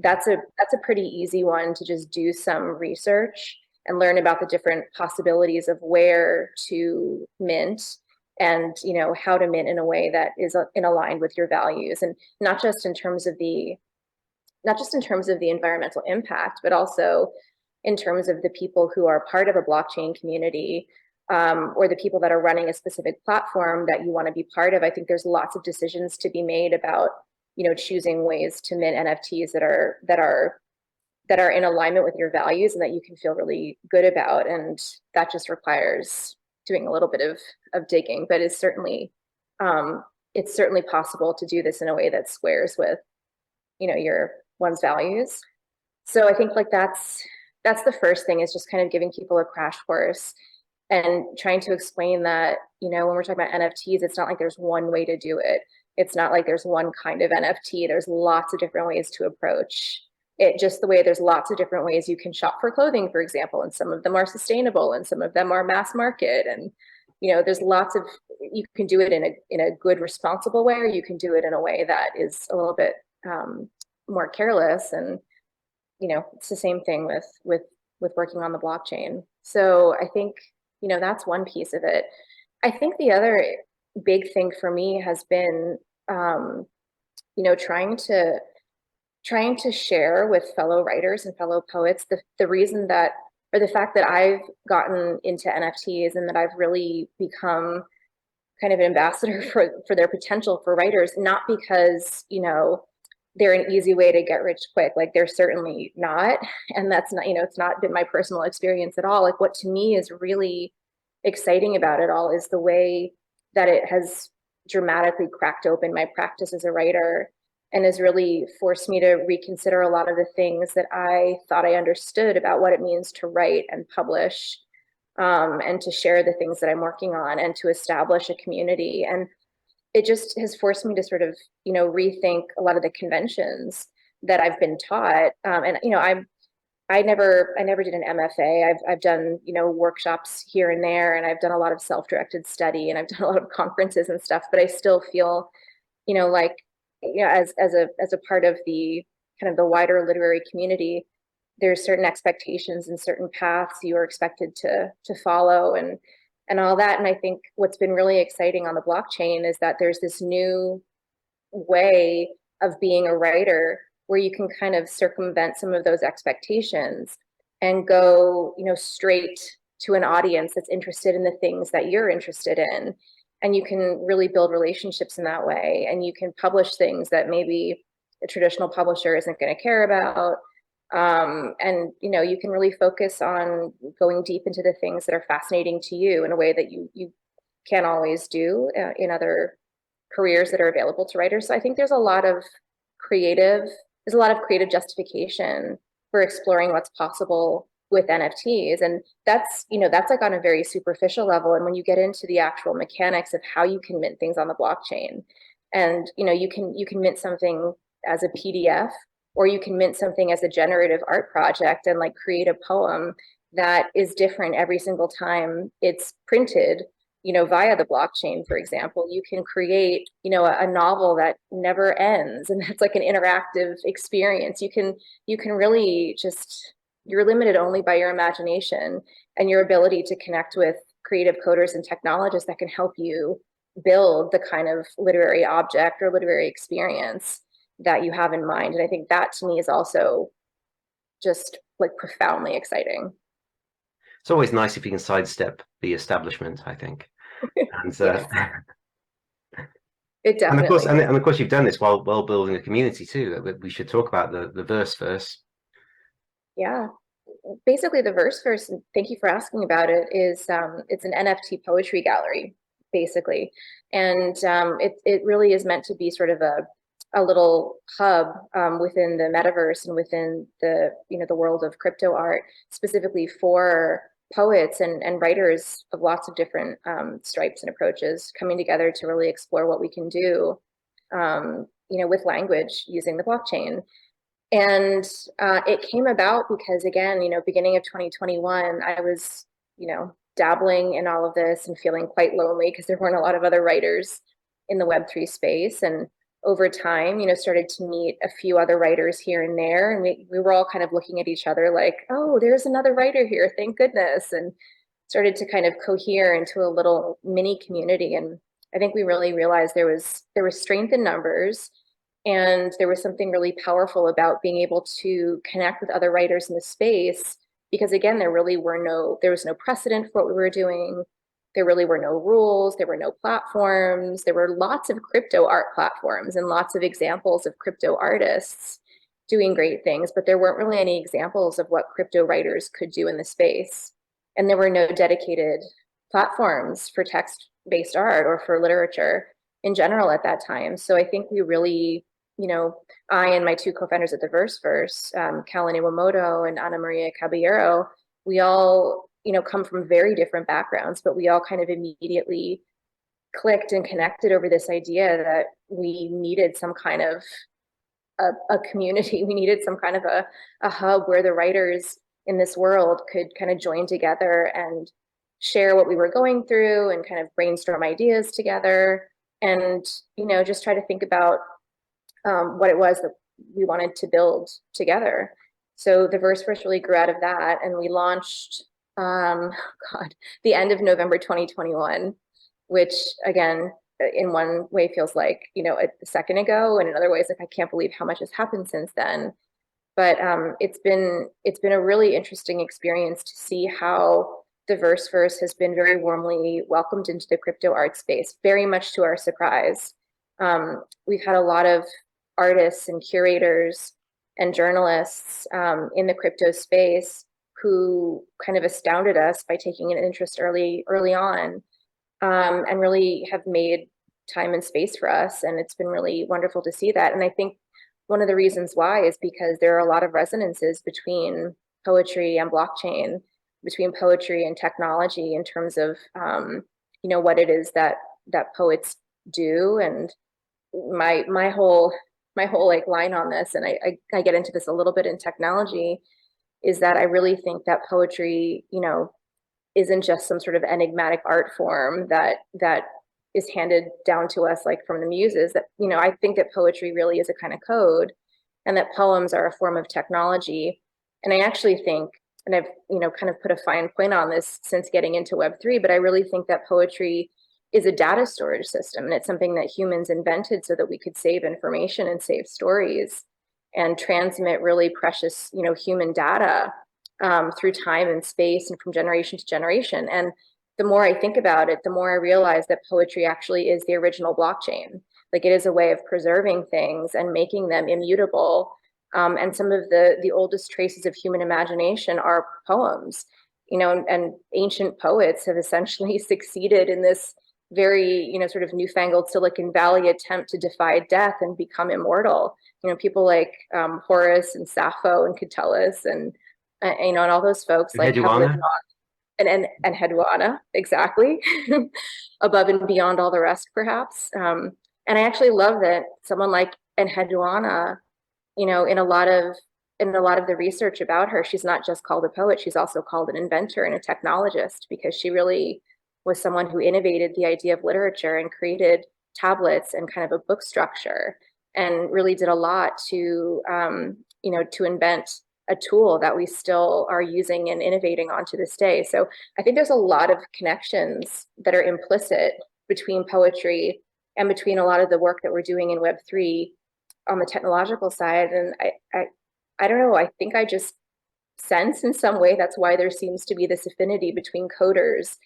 S2: that's a pretty easy one to just do some research and learn about the different possibilities of where to mint, and how to mint in a way that is in aligned with your values, and not just in terms of the environmental impact, but also in terms of the people who are part of a blockchain community, or the people that are running a specific platform that you want to be part of. I think there's lots of decisions to be made about, choosing ways to mint NFTs that are in alignment with your values and that you can feel really good about. And that just requires doing a little bit of digging, but it's certainly possible to do this in a way that squares with, your one's values. So I think like that's the first thing, is just kind of giving people a crash course and trying to explain that, when we're talking about NFTs, it's not like there's one way to do it. It's not like there's one kind of NFT. There's lots of different ways to approach it, just the way there's lots of different ways you can shop for clothing, for example, and some of them are sustainable and some of them are mass market. And, there's lots of, you can do it in a good, responsible way, or you can do it in a way that is a little bit more careless. And, it's the same thing with working on the blockchain. So I think, that's one piece of it. I think the other big thing for me has been, trying to share with fellow writers and fellow poets the reason that, or the fact that I've gotten into NFTs and that I've really become kind of an ambassador for their potential for writers, not because, they're an easy way to get rich quick. Like, they're certainly not. And that's not, it's not been my personal experience at all. Like, what to me is really exciting about it all is the way that it has dramatically cracked open my practice as a writer, and has really forced me to reconsider a lot of the things that I thought I understood about what it means to write and publish, and to share the things that I'm working on, and to establish a community. And it just has forced me to sort of, rethink a lot of the conventions that I've been taught. And, I never did an MFA. I've done, workshops here and there, and I've done a lot of self-directed study, and I've done a lot of conferences and stuff, but I still feel, like, as a part of the kind of the wider literary community, there's certain expectations and certain paths you are expected to follow, and all that. And I think what's been really exciting on the blockchain is that there's this new way of being a writer where you can kind of circumvent some of those expectations and go, straight to an audience that's interested in the things that you're interested in. And you can really build relationships in that way. And you can publish things that maybe a traditional publisher isn't going to care about. And, you can really focus on going deep into the things that are fascinating to you in a way that you can't always do in other careers that are available to writers. So I think there's a lot of creative justification for exploring what's possible with NFTs. And that's like on a very superficial level. And when you get into the actual mechanics of how you can mint things on the blockchain, and, you can mint something as a PDF, or you can mint something as a generative art project and like create a poem that is different every single time it's printed, via the blockchain, for example. You can create, a novel that never ends, and that's like an interactive experience. You can really just, you're limited only by your imagination and your ability to connect with creative coders and technologists that can help you build the kind of literary object or literary experience that you have in mind. And I think that to me is also just like profoundly exciting.
S1: It's always nice if you can sidestep the establishment, I think. And
S2: Yes, it definitely.
S1: and of course, you've done this while building a community too. We should talk about the VERSEverse.
S2: Yeah, basically the VERSEverse, and thank you for asking about it, is it's an NFT poetry gallery, basically. And it really is meant to be sort of a little hub within the metaverse and within the the world of crypto art, specifically for poets and writers of lots of different stripes and approaches, coming together to really explore what we can do with language using the blockchain. And it came about because, again, beginning of 2021, I was dabbling in all of this and feeling quite lonely because there weren't a lot of other writers in the Web3 space. And over time, started to meet a few other writers here and there. And we were all kind of looking at each other like, oh, there's another writer here, thank goodness. And started to kind of cohere into a little mini community. And I think we really realized there was strength in numbers. And there was something really powerful about being able to connect with other writers in the space because again, there was no precedent for what we were doing. There really were no rules. There were no platforms. There were lots of crypto art platforms and lots of examples of crypto artists doing great things, but there weren't really any examples of what crypto writers could do in the space. And there were no dedicated platforms for text-based art or for literature in general at that time. So I think we really, I and my two co-founders at theVERSEverse, Kalani Wamoto and Ana Maria Caballero, we all, come from very different backgrounds, but we all kind of immediately clicked and connected over this idea that we needed some kind of a community. We needed some kind of a hub where the writers in this world could kind of join together and share what we were going through and kind of brainstorm ideas together and, just try to think about what it was that we wanted to build together. So theVERSEverse really grew out of that, and we launched, the end of November 2021, which again, in one way feels like, a second ago, and in other ways, like I can't believe how much has happened since then. But it's been a really interesting experience to see how theVERSEverse has been very warmly welcomed into the crypto art space, very much to our surprise. We've had a lot of artists and curators and journalists in the crypto space who kind of astounded us by taking an interest early on, and really have made time and space for us. And it's been really wonderful to see that. And I think one of the reasons why is because there are a lot of resonances between poetry and blockchain, between poetry and technology in terms of, what it is that poets do. And my whole like line on this, and I get into this a little bit in technology, is that I really think that poetry, isn't just some sort of enigmatic art form that is handed down to us like from the muses. That, I think that poetry really is a kind of code, and that poems are a form of technology. And I actually think, and I've, kind of put a fine point on this since getting into Web3, but I really think that poetry is a data storage system, and it's something that humans invented so that we could save information and save stories and transmit really precious, human data through time and space and from generation to generation. And the more I think about it, the more I realize that poetry actually is the original blockchain. Like, it is a way of preserving things and making them immutable. And some of the oldest traces of human imagination are poems, and ancient poets have essentially succeeded in this very, sort of newfangled Silicon Valley attempt to defy death and become immortal. People like Horace and Sappho and Catullus and all those folks like have lived on, and Hedwana, exactly, above and beyond all the rest, perhaps. And I actually love that someone like Hedwana, in a lot of the research about her, she's not just called a poet, she's also called an inventor and a technologist, because she really was someone who innovated the idea of literature and created tablets and kind of a book structure, and really did a lot to, to invent a tool that we still are using and innovating on to this day. So I think there's a lot of connections that are implicit between poetry and between a lot of the work that we're doing in Web3 on the technological side. And I don't know, I think I just sense in some way that's why there seems to be this affinity between coders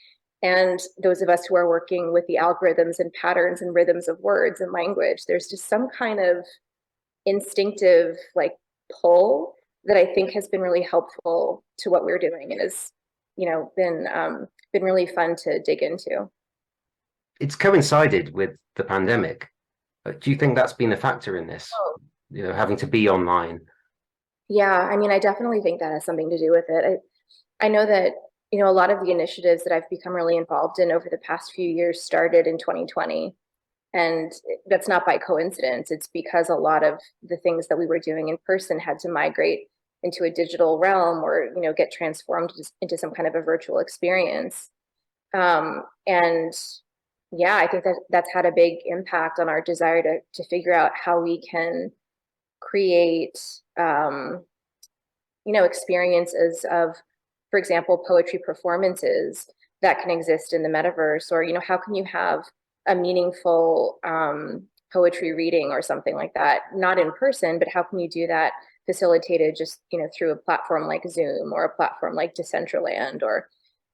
S2: and those of us who are working with the algorithms and patterns and rhythms of words and language. There's just some kind of instinctive like pull that I think has been really helpful to what we're doing, and has, been really fun to dig into.
S1: It's coincided with the pandemic. Do you think that's been a factor in this?
S2: Oh.
S1: Having to be online?
S2: Yeah, I mean, I definitely think that has something to do with it. I know that, a lot of the initiatives that I've become really involved in over the past few years started in 2020. And that's not by coincidence. It's because a lot of the things that we were doing in person had to migrate into a digital realm, or, get transformed into some kind of a virtual experience. And yeah, I think that that's had a big impact on our desire to figure out how we can create, experiences of, for example, poetry performances that can exist in the metaverse, or, how can you have a meaningful poetry reading or something like that, not in person, but how can you do that facilitated just, through a platform like Zoom or a platform like Decentraland or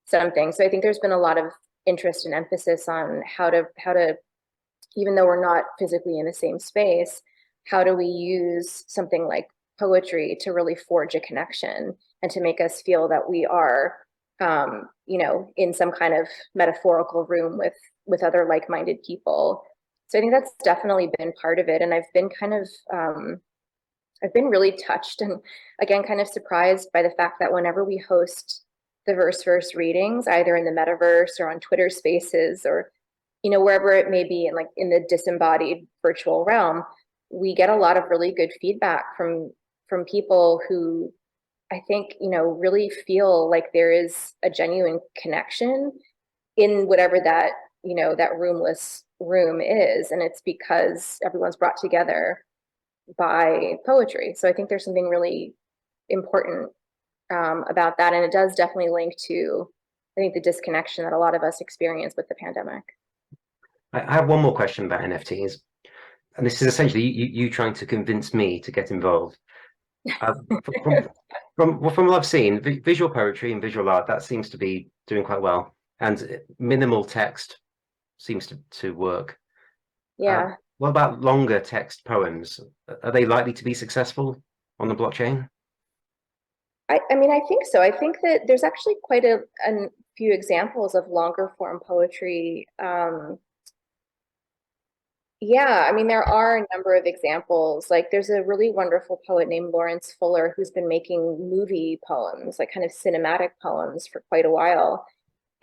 S2: something. So I think there's been a lot of interest and emphasis on how to, even though we're not physically in the same space, how do we use something like poetry to really forge a connection and to make us feel that we are, in some kind of metaphorical room with other like-minded people. So I think that's definitely been part of it. And I've been I've been really touched and again, kind of surprised by the fact that whenever we host the VERSEverse readings, either in the metaverse or on Twitter Spaces or wherever it may be, in the disembodied virtual realm, we get a lot of really good feedback from people who I think really feel like there is a genuine connection in whatever that that roomless room is, and it's because everyone's brought together by poetry. So I think there's something really important about that, and it does definitely link to I think the disconnection that a lot of us experience with the pandemic.
S1: I have one more question about NFTs, and this is essentially you trying to convince me to get involved. Uh, from, from what I've seen, visual poetry and visual art, that seems to be doing quite well, and minimal text seems to work.
S2: Yeah.
S1: What about longer text poems? Are they likely to be successful on the blockchain?
S2: I mean, I think so. I think that there's actually quite a few examples of longer form poetry. Yeah, I mean, there are a number of examples. Like, there's a really wonderful poet named Lawrence Fuller who's been making movie poems, like kind of cinematic poems for quite a while.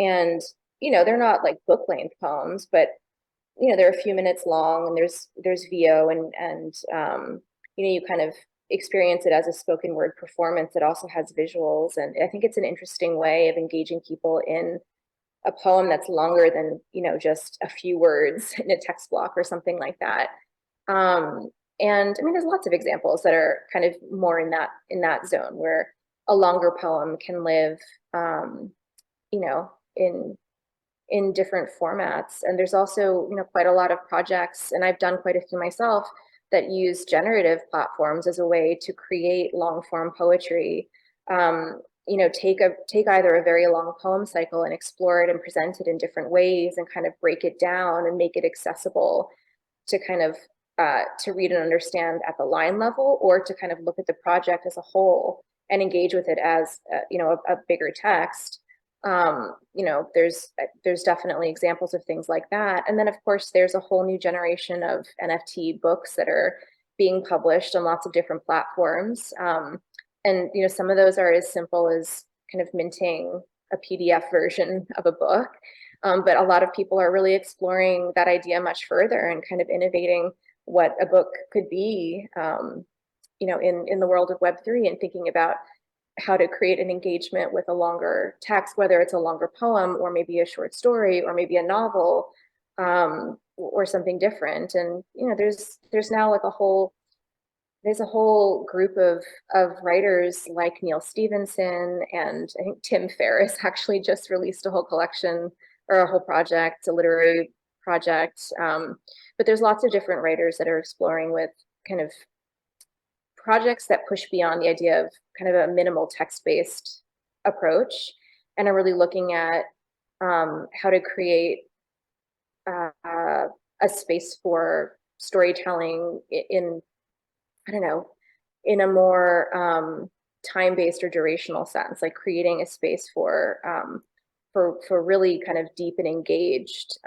S2: And, they're not like book length poems, but, they're a few minutes long and there's VO and you kind of experience it as a spoken word performance. It also has visuals. And I think it's an interesting way of engaging people in a poem that's longer than just a few words in a text block or something like that. And I mean, there's lots of examples that are kind of more in that zone where a longer poem can live, you know, in different formats. And there's also quite a lot of projects, and I've done quite a few myself, that use generative platforms as a way to create long form poetry. Take either a very long poem cycle and explore it and present it in different ways and kind of break it down and make it accessible to kind of to read and understand at the line level, or to kind of look at the project as a whole and engage with it as a bigger text. There's definitely examples of things like that. And then of course there's a whole new generation of NFT books that are being published on lots of different platforms. And some of those are as simple as kind of minting a PDF version of a book. But a lot of people are really exploring that idea much further and kind of innovating what a book could be, in the world of Web3, and thinking about how to create an engagement with a longer text, whether it's a longer poem or maybe a short story or maybe a novel, or something different. And there's now like there's a whole group of writers like Neil Stevenson, and I think Tim Ferriss actually just released a whole collection or a whole project, a literary project. But there's lots of different writers that are exploring with kind of projects that push beyond the idea of kind of a minimal text-based approach, and are really looking at how to create a space for storytelling in, I don't know, in a more time-based or durational sense, like creating a space for really kind of deep and engaged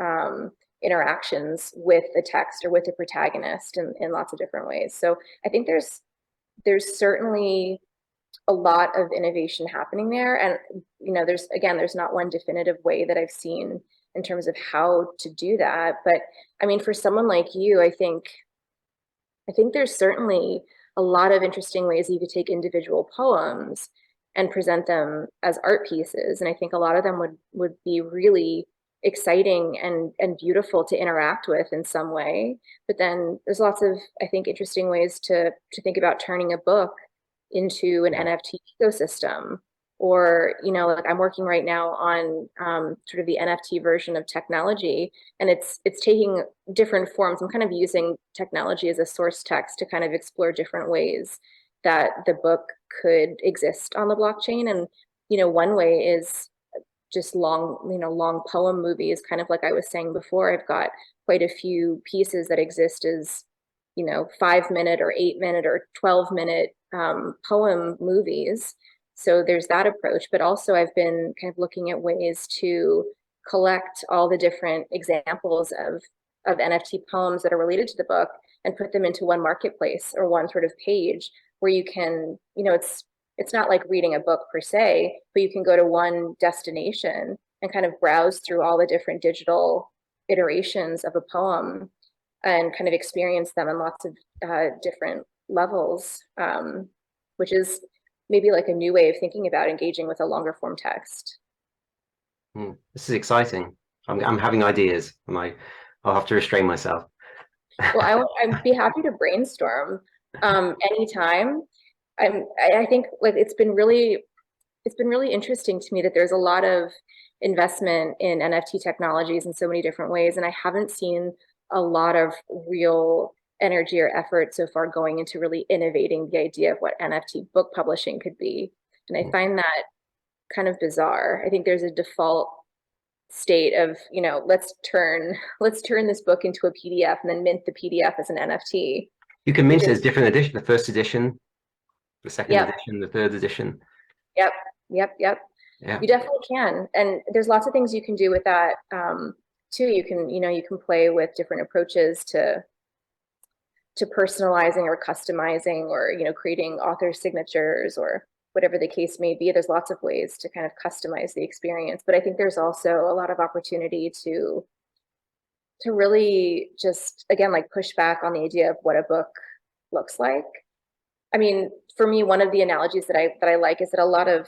S2: interactions with the text or with the protagonist in lots of different ways. So I think there's certainly a lot of innovation happening there. And, there's not one definitive way that I've seen in terms of how to do that. But I mean, for someone like you, I think there's certainly a lot of interesting ways you could take individual poems and present them as art pieces. And I think a lot of them would be really exciting and beautiful to interact with in some way. But then there's lots of, I think, interesting ways to think about turning a book into an NFT ecosystem. Or, like I'm working right now on sort of the NFT version of technology, and it's taking different forms. I'm kind of using technology as a source text to kind of explore different ways that the book could exist on the blockchain. And, one way is just long poem movies, kind of like I was saying before. I've got quite a few pieces that exist as, 5-minute or 8-minute or 12-minute poem movies. So there's that approach, but also I've been kind of looking at ways to collect all the different examples of NFT poems that are related to the book and put them into one marketplace or one sort of page where you can, it's not like reading a book per se, but you can go to one destination and kind of browse through all the different digital iterations of a poem and kind of experience them in lots of different levels, which is maybe like a new way of thinking about engaging with a longer form text.
S1: This is exciting. I'm having ideas, and I'll have to restrain myself.
S2: Well, I'd be happy to brainstorm anytime. I think like it's been really interesting to me that there's a lot of investment in NFT technologies in so many different ways, and I haven't seen a lot of real energy or effort so far going into really innovating the idea of what NFT book publishing could be. And I find that kind of bizarre. I think there's a default state of, let's turn this book into a PDF and then mint the PDF as an NFT.
S1: You can mint it as different edition, the first edition, the second
S2: Yep.
S1: edition, the third edition.
S2: Yep.
S1: Yeah.
S2: You definitely can. And there's lots of things you can do with that too. You can play with different approaches to personalizing or customizing or, creating author signatures or whatever the case may be. There's lots of ways to kind of customize the experience. But I think there's also a lot of opportunity to really just, again, like push back on the idea of what a book looks like. I mean, for me, one of the analogies that I like is that a lot of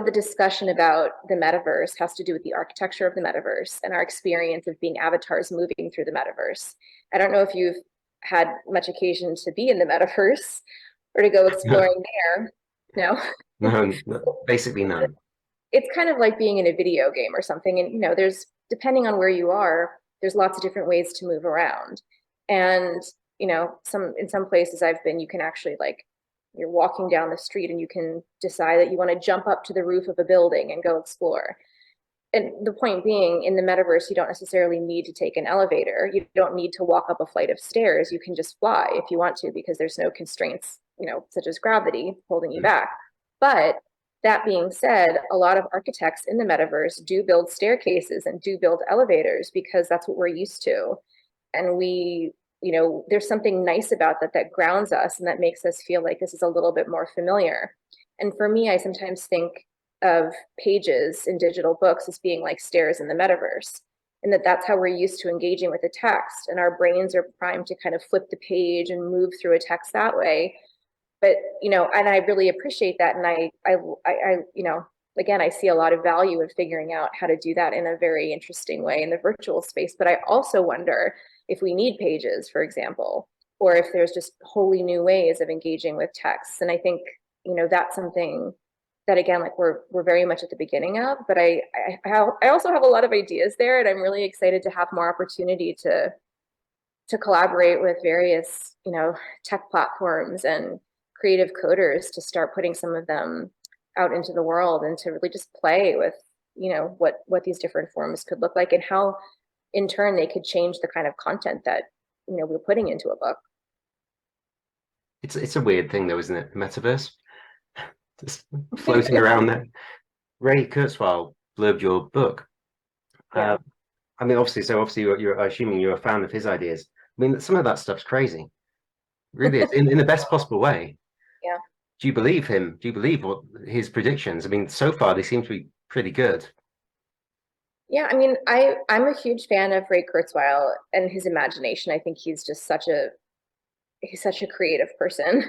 S2: the discussion about the metaverse has to do with the architecture of the metaverse and our experience of being avatars moving through the metaverse. I don't know if you've had much occasion to be in the metaverse or to go exploring there. No?
S1: No, basically none.
S2: It's kind of like being in a video game or something. And, there's, depending on where you are, there's lots of different ways to move around. And, in some places I've been, you can actually like, you're walking down the street and you can decide that you want to jump up to the roof of a building and go explore. And the point being, in the metaverse, you don't necessarily need to take an elevator. You don't need to walk up a flight of stairs. You can just fly if you want to, because there's no constraints, such as gravity holding you back. But that being said, a lot of architects in the metaverse do build staircases and do build elevators because that's what we're used to. And there's something nice about that grounds us and that makes us feel like this is a little bit more familiar. And for me, I sometimes think of pages in digital books as being like stairs in the metaverse, and that's how we're used to engaging with a text, and our brains are primed to kind of flip the page and move through a text that way. But and I really appreciate that, and I again, I see a lot of value in figuring out how to do that in a very interesting way in the virtual space. But I also wonder if we need pages, for example, or if there's just wholly new ways of engaging with texts. And I think, that's something that, again, like we're very much at the beginning of, but I also have a lot of ideas there, and I'm really excited to have more opportunity to collaborate with various, tech platforms and creative coders to start putting some of them out into the world and to really just play with, what these different forms could look like and how in turn they could change the kind of content that, we're putting into a book.
S1: It's a weird thing though, isn't it? The metaverse. Just floating around there. Ray Kurzweil blurbed your book.
S2: Yeah.
S1: I mean, obviously you're assuming you're a fan of his ideas. I mean, some of that stuff's crazy. Really is, in the best possible way.
S2: Yeah.
S1: Do you believe him? Do you believe what his predictions? I mean, so far they seem to be pretty good.
S2: Yeah, I mean, I'm a huge fan of Ray Kurzweil and his imagination. I think he's just such a creative person.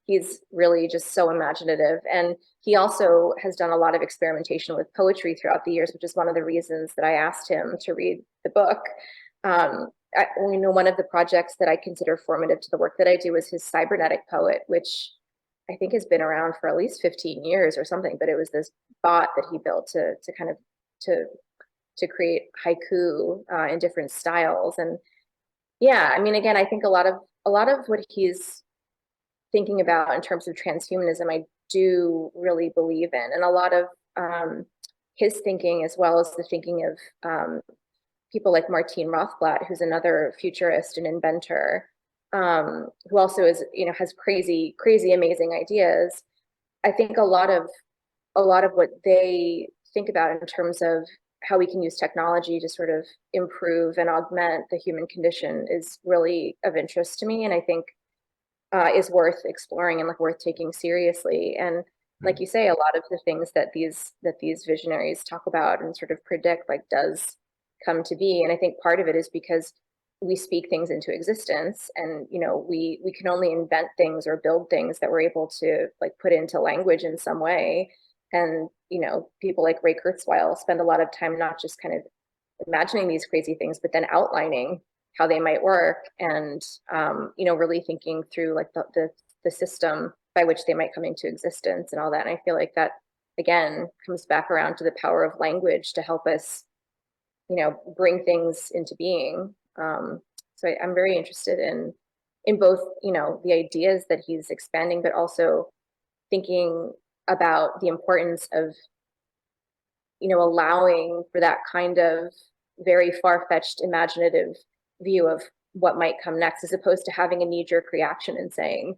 S2: He's really just so imaginative. And he also has done a lot of experimentation with poetry throughout the years, which is one of the reasons that I asked him to read the book. One of the projects that I consider formative to the work that I do is his cybernetic poet, which I think has been around for at least 15 years or something, but it was this bot that he built to kind of to create haiku in different styles. And yeah, I mean, again, I think a lot of what he's thinking about in terms of transhumanism, I do really believe in, and a lot of his thinking, as well as the thinking of people like Martine Rothblatt, who's another futurist and inventor, who also is, has crazy, crazy, amazing ideas. I think a lot of what they think about in terms of how we can use technology to sort of improve and augment the human condition is really of interest to me, and I think is worth exploring and like worth taking seriously. And like you say, a lot of the things that these visionaries talk about and sort of predict like does come to be. And I think part of it is because we speak things into existence, and we can only invent things or build things that we're able to like put into language in some way. And people like Ray Kurzweil spend a lot of time not just kind of imagining these crazy things, but then outlining how they might work, and really thinking through like the system by which they might come into existence and all that. And I feel like that again comes back around to the power of language to help us bring things into being. So I'm very interested in both the ideas that he's expanding, but also thinking about the importance of allowing for that kind of very far-fetched imaginative view of what might come next, as opposed to having a knee-jerk reaction and saying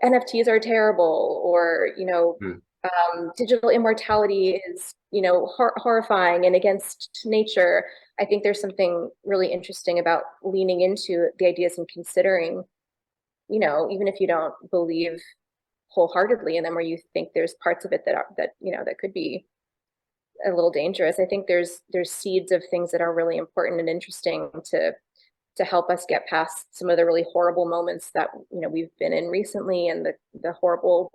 S2: NFTs are terrible, or digital immortality is horrifying and against nature. I think there's something really interesting about leaning into the ideas and considering, even if you don't believe wholeheartedly in them, or you think there's parts of it that could be a little dangerous. I think there's seeds of things that are really important and interesting to help us get past some of the really horrible moments that we've been in recently, and the horrible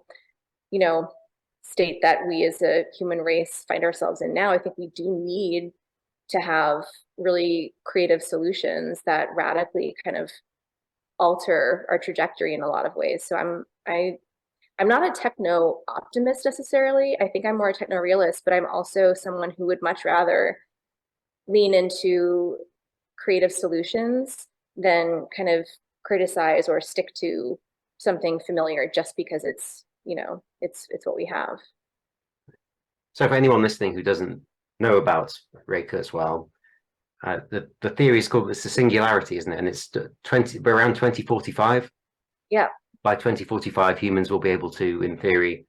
S2: state that we as a human race find ourselves in now. I think we do need to have really creative solutions that radically kind of alter our trajectory in a lot of ways. So I'm not a techno optimist necessarily. I think I'm more a techno realist, but I'm also someone who would much rather lean into creative solutions than kind of criticize or stick to something familiar just because it's it's what we have.
S1: So for anyone listening who doesn't know about Ray Kurzweil, the theory is called, it's the singularity, isn't it? And it's around 2045.
S2: Yeah.
S1: By 2045, humans will be able to, in theory,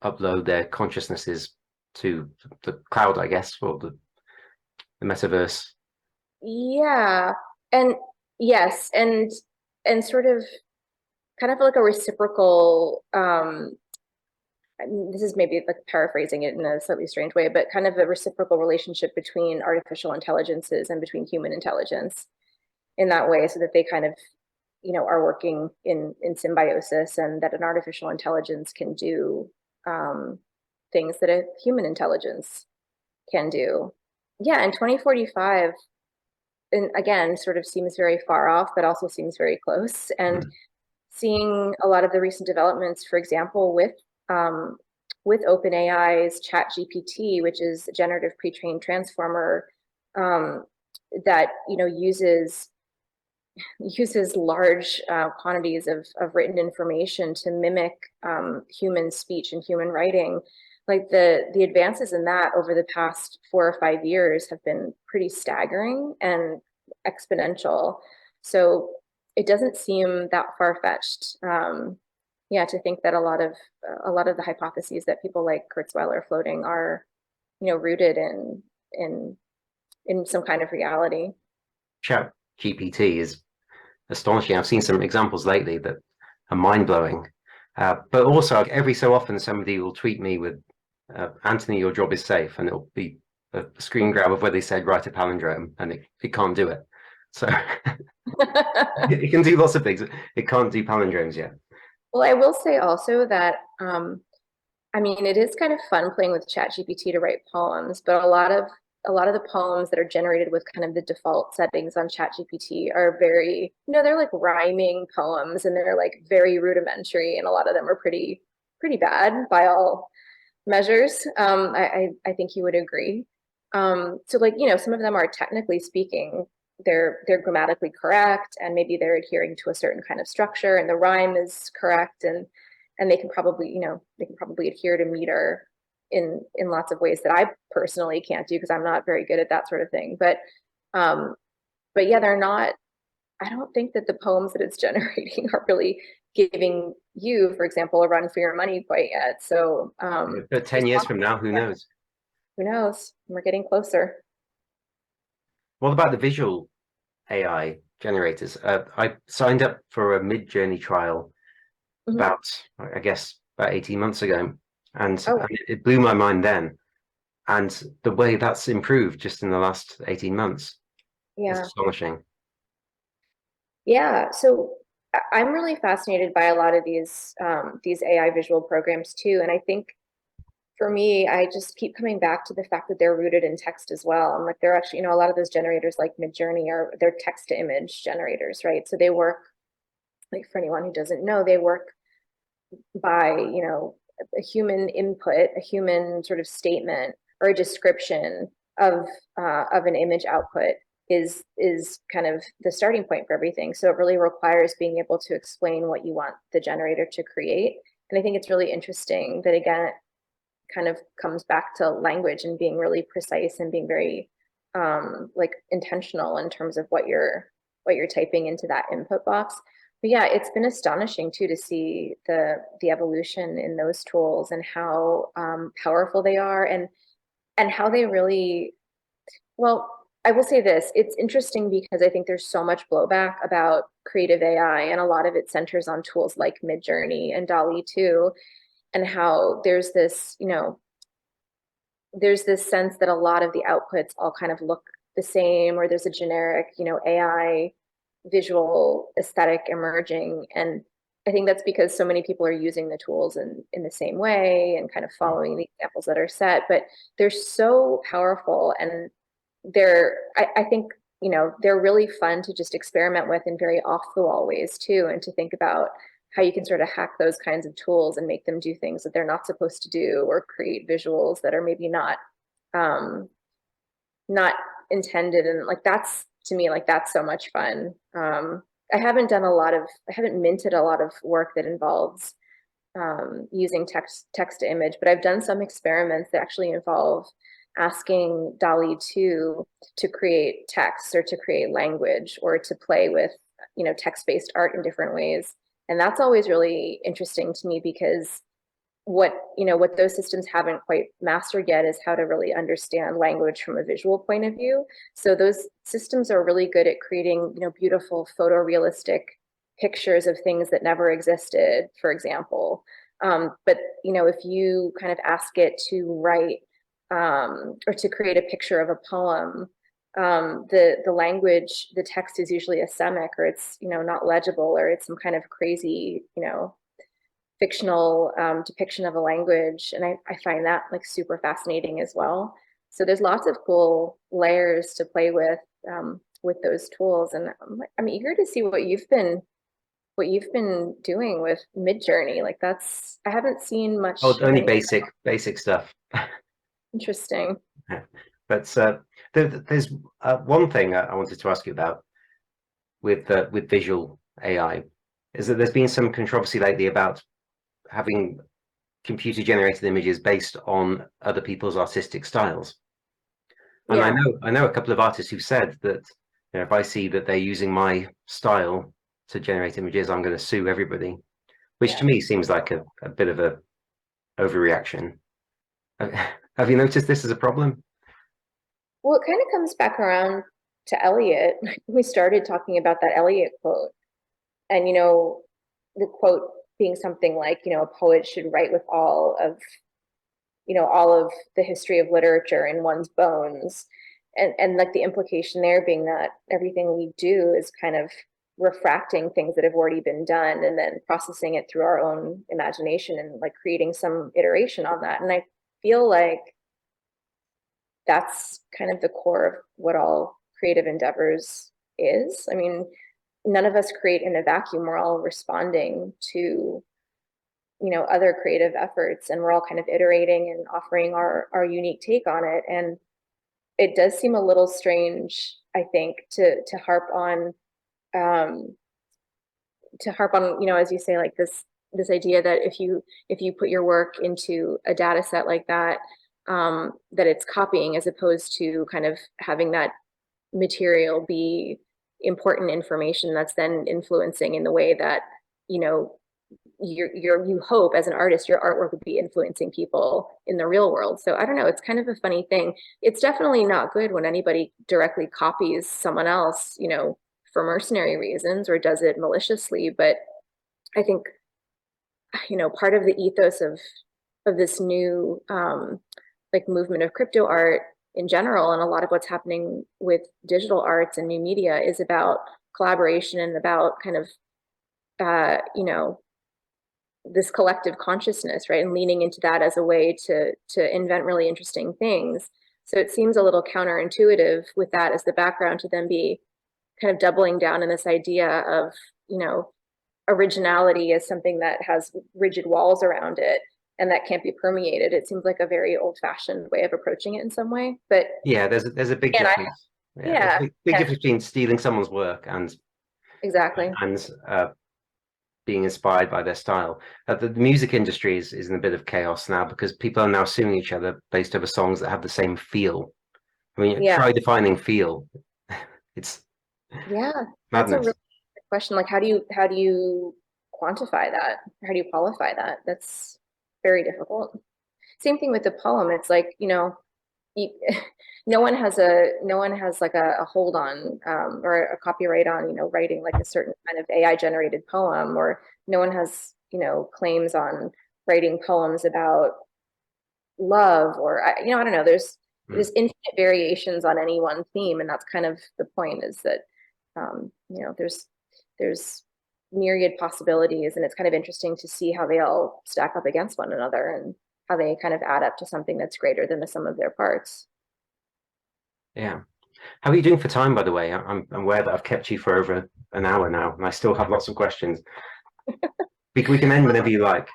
S1: upload their consciousnesses to the cloud, I guess, or the metaverse.
S2: Yeah. And yes, and sort of kind of like a reciprocal this is maybe like paraphrasing it in a slightly strange way, but kind of a reciprocal relationship between artificial intelligences and between human intelligence in that way, so that they kind of are working in symbiosis, and that an artificial intelligence can do things that a human intelligence can do. Yeah, in 2045, and again, sort of seems very far off, but also seems very close. And seeing a lot of the recent developments, for example, with OpenAI's ChatGPT, which is a generative pre-trained transformer that uses large quantities of written information to mimic human speech and human writing. Like the advances in that over the past 4 or 5 years have been pretty staggering and exponential. So it doesn't seem that far-fetched. To think that a lot of the hypotheses that people like Kurzweil are floating are, rooted in some kind of reality.
S1: Chat GPT is astonishing. I've seen some examples lately that are mind-blowing. But also, every so often, somebody will tweet me with, Anthony, your job is safe, and it'll be a screen grab of where they said write a palindrome, and it can't do it. So it can do lots of things. It can't do palindromes yet.
S2: Well, I will say also that it is kind of fun playing with ChatGPT to write poems, but a lot of the poems that are generated with kind of the default settings on ChatGPT are very, they're like rhyming poems, and they're like very rudimentary, and a lot of them are pretty bad by all measures. I think you would agree. So like, some of them are technically speaking they're grammatically correct, and maybe they're adhering to a certain kind of structure, and the rhyme is correct, and they can probably, they can probably adhere to meter in lots of ways that I personally can't do because I'm not very good at that sort of thing. Um, but yeah, they're not. I don't think that the poems that it's generating are really giving you, for example, a run for your money quite yet. So
S1: But 10 years from now, who knows?
S2: who knows? We're getting closer.
S1: What about the visual AI generators? I signed up for a Mid-Journey trial
S2: Mhm.
S1: about, I guess, about 18 months ago, and
S2: Oh,
S1: it blew my mind then. And the way that's improved just in the last 18 months is
S2: yeah.
S1: astonishing.
S2: Yeah. So I'm really fascinated by a lot of these AI visual programs too. And I think for me, I just keep coming back to the fact that they're rooted in text as well. And like they're actually, a lot of those generators like Midjourney are they're text to image generators, right? So they work, like for anyone who doesn't know, they work by, a human input, a human sort of statement or a description of an image output is kind of the starting point for everything. So it really requires being able to explain what you want the generator to create. And I think it's really interesting that again, it kind of comes back to language and being really precise and being very like intentional in terms of what you're typing into that input box. But yeah, it's been astonishing too to see the evolution in those tools and how powerful they are and how they really well. I will say this: it's interesting because I think there's so much blowback about creative AI, and a lot of it centers on tools like Midjourney and DALL-E 2, and how there's this sense that a lot of the outputs all kind of look the same, or there's a generic, AI visual aesthetic emerging. And I think that's because so many people are using the tools in the same way and kind of following the examples that are set, but they're so powerful and I think, they're really fun to just experiment with in very off the wall ways too, and to think about how you can sort of hack those kinds of tools and make them do things that they're not supposed to do or create visuals that are maybe um, not intended. And like, that's to me, like, that's so much fun. I haven't minted a lot of work that involves using text to image, but I've done some experiments that actually involve asking DALL-E 2 to create text or to create language or to play with, text-based art in different ways. And that's always really interesting to me because what those systems haven't quite mastered yet is how to really understand language from a visual point of view. So those systems are really good at creating, beautiful photorealistic pictures of things that never existed, for example. But if you kind of ask it to write or to create a picture of a poem, the language, the text is usually a semic, or it's not legible, or it's some kind of crazy fictional depiction of a language. And I find that like super fascinating as well. So there's lots of cool layers to play with those tools. And I'm eager to see what you've been doing with Midjourney. Like I haven't seen
S1: Oh,
S2: much
S1: it's
S2: of
S1: only
S2: any.
S1: basic stuff.
S2: Interesting.
S1: But there's one thing I wanted to ask you about with visual AI is that there's been some controversy lately about having computer generated images based on other people's artistic styles. And
S2: Yeah.
S1: I know a couple of artists who've said that if I see that they're using my style to generate images, I'm going to sue everybody, which
S2: Yeah.
S1: to me seems like a bit of a overreaction. Have you noticed this as a problem?
S2: Well, it kind of comes back around to Eliot. We started talking about that Eliot quote, and the quote being something like, a poet should write with all of the history of literature in one's bones. And like the implication there being that everything we do is kind of refracting things that have already been done and then processing it through our own imagination and like creating some iteration on that. And I feel like that's kind of the core of what all creative endeavors is. I mean, none of us create in a vacuum. We're all responding to other creative efforts, and we're all kind of iterating and offering our unique take on it. And it does seem a little strange, I think, to harp on um, as you say, like this idea that if you put your work into a data set like that, that it's copying as opposed to kind of having that material be important information that's then influencing in the way that, you know, you hope as an artist your artwork would be influencing people in the real world. So I don't know, it's kind of a funny thing. It's definitely not good when anybody directly copies someone else, you know, for mercenary reasons or does it maliciously. But I think, you know, part of the ethos of this new like movement of crypto art in general, and a lot of what's happening with digital arts and new media is about collaboration and about kind of you know, this collective consciousness, right? And leaning into that as a way to invent really interesting things. So it seems a little counterintuitive with that as the background to then be kind of doubling down in this idea of, you know, originality as something that has rigid walls around it and that can't be permeated. It seems like a very old-fashioned way of approaching it in some way. But
S1: Yeah, there's a big
S2: and I
S1: difference. Yeah, there's a
S2: yeah,
S1: big
S2: yeah,
S1: difference between stealing someone's work
S2: exactly.
S1: and being inspired by their style. The music industry is in a bit of chaos now because people are now suing each other based over songs that have the same feel. I mean,
S2: Yeah,
S1: try defining feel. It's
S2: yeah. That's a really
S1: madness.
S2: good question. Like how do you quantify that? How do you qualify that? That's very difficult. Same thing with the poem. It's like, you know, you, no one has like a hold on or a copyright on, you know, writing like a certain kind of AI generated poem, or no one has, you know, claims on writing poems about love, or you know, I don't know.
S1: Mm.
S2: There's infinite variations on any one theme, and that's kind of the point, is that you know, there's myriad possibilities, and it's kind of interesting to see how they all stack up against one another and how they kind of add up to something that's greater than the sum of their parts.
S1: Yeah. How are you doing for time, by the way? I'm aware that I've kept you for over an hour now, and I still have lots of questions. We can end whenever you like.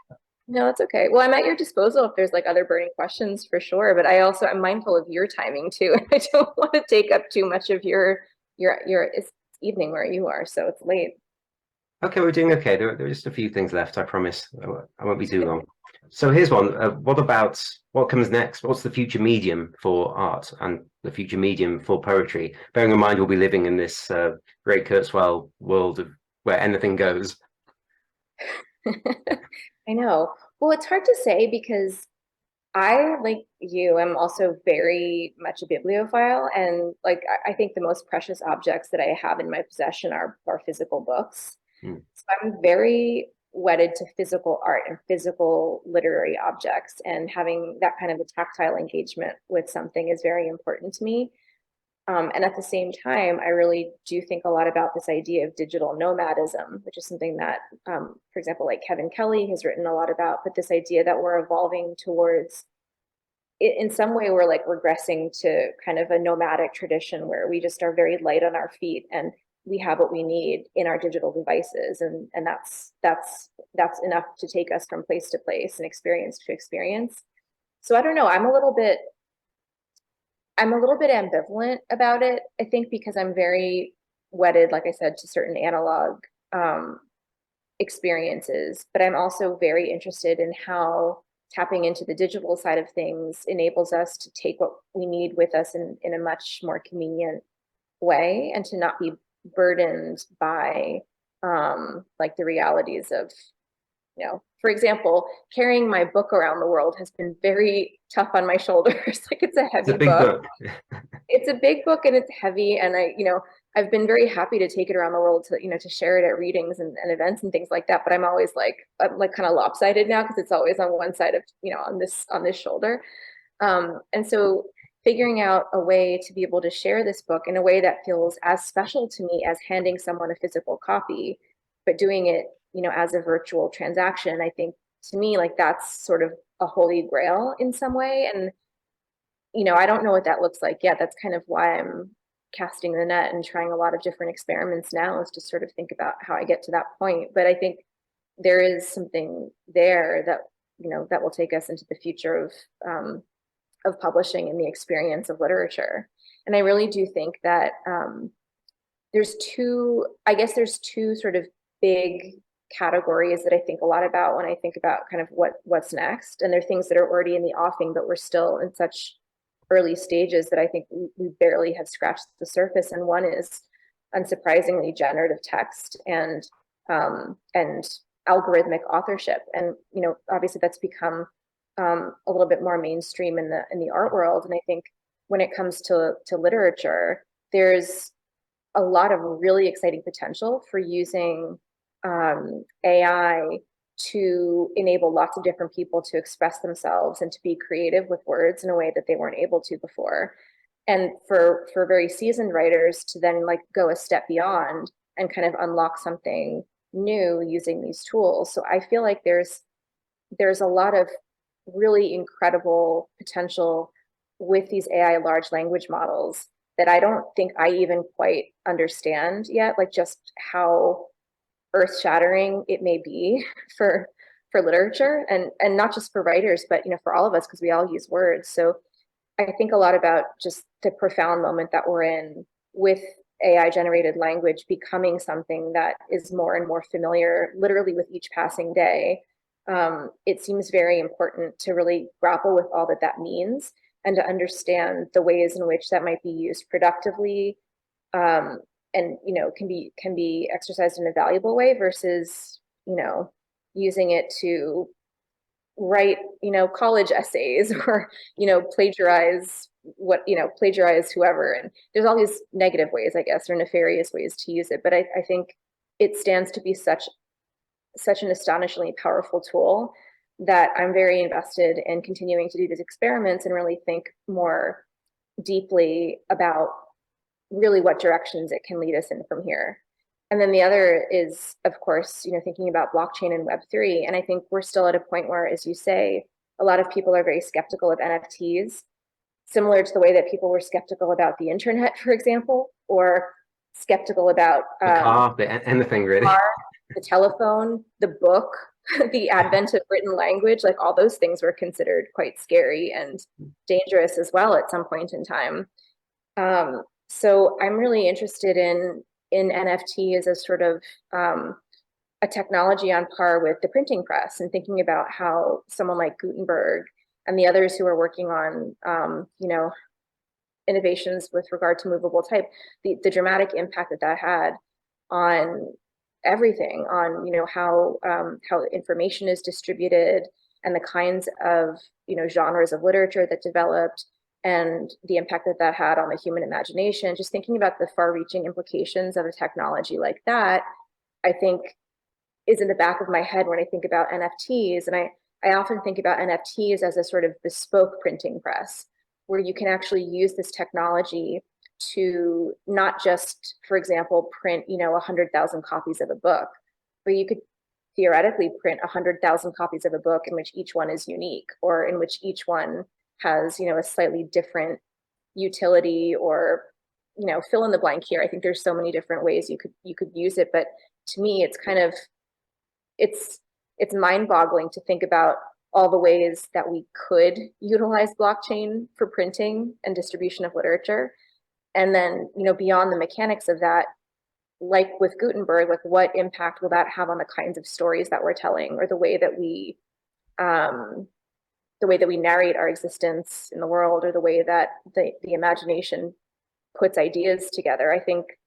S2: No, that's okay. Well, I'm at your disposal if there's like other burning questions for sure, but I also am mindful of your timing too. I don't want to take up too much of your it's evening where you are, so it's late.
S1: Okay, we're doing okay. There are just a few things left, I promise. I won't be too long. So here's one. What about what comes next? What's the future medium for art and the future medium for poetry? Bearing in mind we'll be living in this great Kurzweil world of where anything goes.
S2: I know. Well, it's hard to say because I, like you, am also very much a bibliophile, and like I think the most precious objects that I have in my possession are physical books.
S1: Hmm.
S2: So I'm very wedded to physical art and physical literary objects, and having that kind of a tactile engagement with something is very important to me. And at the same time, I really do think a lot about this idea of digital nomadism, which is something that, for example, like Kevin Kelly has written a lot about, but this idea that we're evolving towards, in some way, we're like regressing to kind of a nomadic tradition where we just are very light on our feet and we have what we need in our digital devices. And that's enough to take us from place to place and experience to experience. So I don't know, I'm a little bit ambivalent about it. I think because I'm very wedded, like I said, to certain analog um, experiences, but I'm also very interested in how tapping into the digital side of things enables us to take what we need with us in a much more convenient way and to not be burdened by like the realities of, you know, for example, carrying my book around the world has been very tough on my shoulders. Like it's a
S1: It's a
S2: heavy
S1: big
S2: book.
S1: book.
S2: It's a big book and it's heavy. And I, you know, I've been very happy to take it around the world to, you know, to share it at readings and events and things like that. But I'm always like, I'm like kind of lopsided now because it's always on one side of, you know, on this shoulder. And so figuring out a way to be able to share this book in a way that feels as special to me as handing someone a physical copy, but doing it, you know, as a virtual transaction, I think to me, like that's sort of a holy grail in some way. And, you know, I don't know what that looks like yet. That's kind of why I'm casting the net and trying a lot of different experiments now, is to sort of think about how I get to that point. But I think there is something there that, you know, that will take us into the future of of publishing and the experience of literature. And I really do think that there's two sort of big categories that I think a lot about when I think about kind of what's next. And they're things that are already in the offing, but we're still in such early stages that I think we barely have scratched the surface. And one is, unsurprisingly, generative text and algorithmic authorship. And obviously that's become a little bit more mainstream in the art world. And I think when it comes to literature, there's a lot of really exciting potential for using AI to enable lots of different people to express themselves and to be creative with words in a way that they weren't able to before. And for very seasoned writers to then like go a step beyond and kind of unlock something new using these tools. So I feel like there's a lot of really incredible potential with these AI large language models that I don't think I even quite understand yet, like just how earth-shattering it may be for literature and not just for writers, but for all of us, because we all use words. So I think a lot about just the profound moment that we're in with AI generated language becoming something that is more and more familiar, literally with each passing day. It seems very important to really grapple with all that means and to understand the ways in which that might be used productively, and can be exercised in a valuable way versus using it to write college essays or plagiarize whoever. And there's all these negative ways, I guess, or nefarious ways to use it, but I think it stands to be such an astonishingly powerful tool that I'm very invested in continuing to do these experiments and really think more deeply about really what directions it can lead us in from here. And then the other is, of course, thinking about blockchain and Web3. And I think we're still at a point where, as you say, a lot of people are very skeptical of NFTs, similar to the way that people were skeptical about the internet, for example, or skeptical about
S1: anything really.
S2: The telephone, the book, the advent of written language, like all those things were considered quite scary and dangerous as well at some point in time. So I'm really interested in NFTs as sort of a technology on par with the printing press, and thinking about how someone like Gutenberg and the others who are working on innovations with regard to movable type, the dramatic impact that had on everything, on how information is distributed and the kinds of genres of literature that developed, and the impact that had on the human imagination. Just thinking about the far-reaching implications of a technology like that, I think, is in the back of my head when I think about NFTs. And I often think about NFTs as a sort of bespoke printing press, where you can actually use this technology to not just, for example, print 100,000 copies of a book, but you could theoretically print 100,000 copies of a book in which each one is unique, or in which each one has a slightly different utility, or fill in the blank here. I think there's so many different ways you could use it, but to me it's kind of it's mind-boggling to think about all the ways that we could utilize blockchain for printing and distribution of literature. And then beyond the mechanics of that, like with Gutenberg, like what impact will that have on the kinds of stories that we're telling, or the way that we narrate our existence in the world, or the way that the imagination puts ideas together. I think,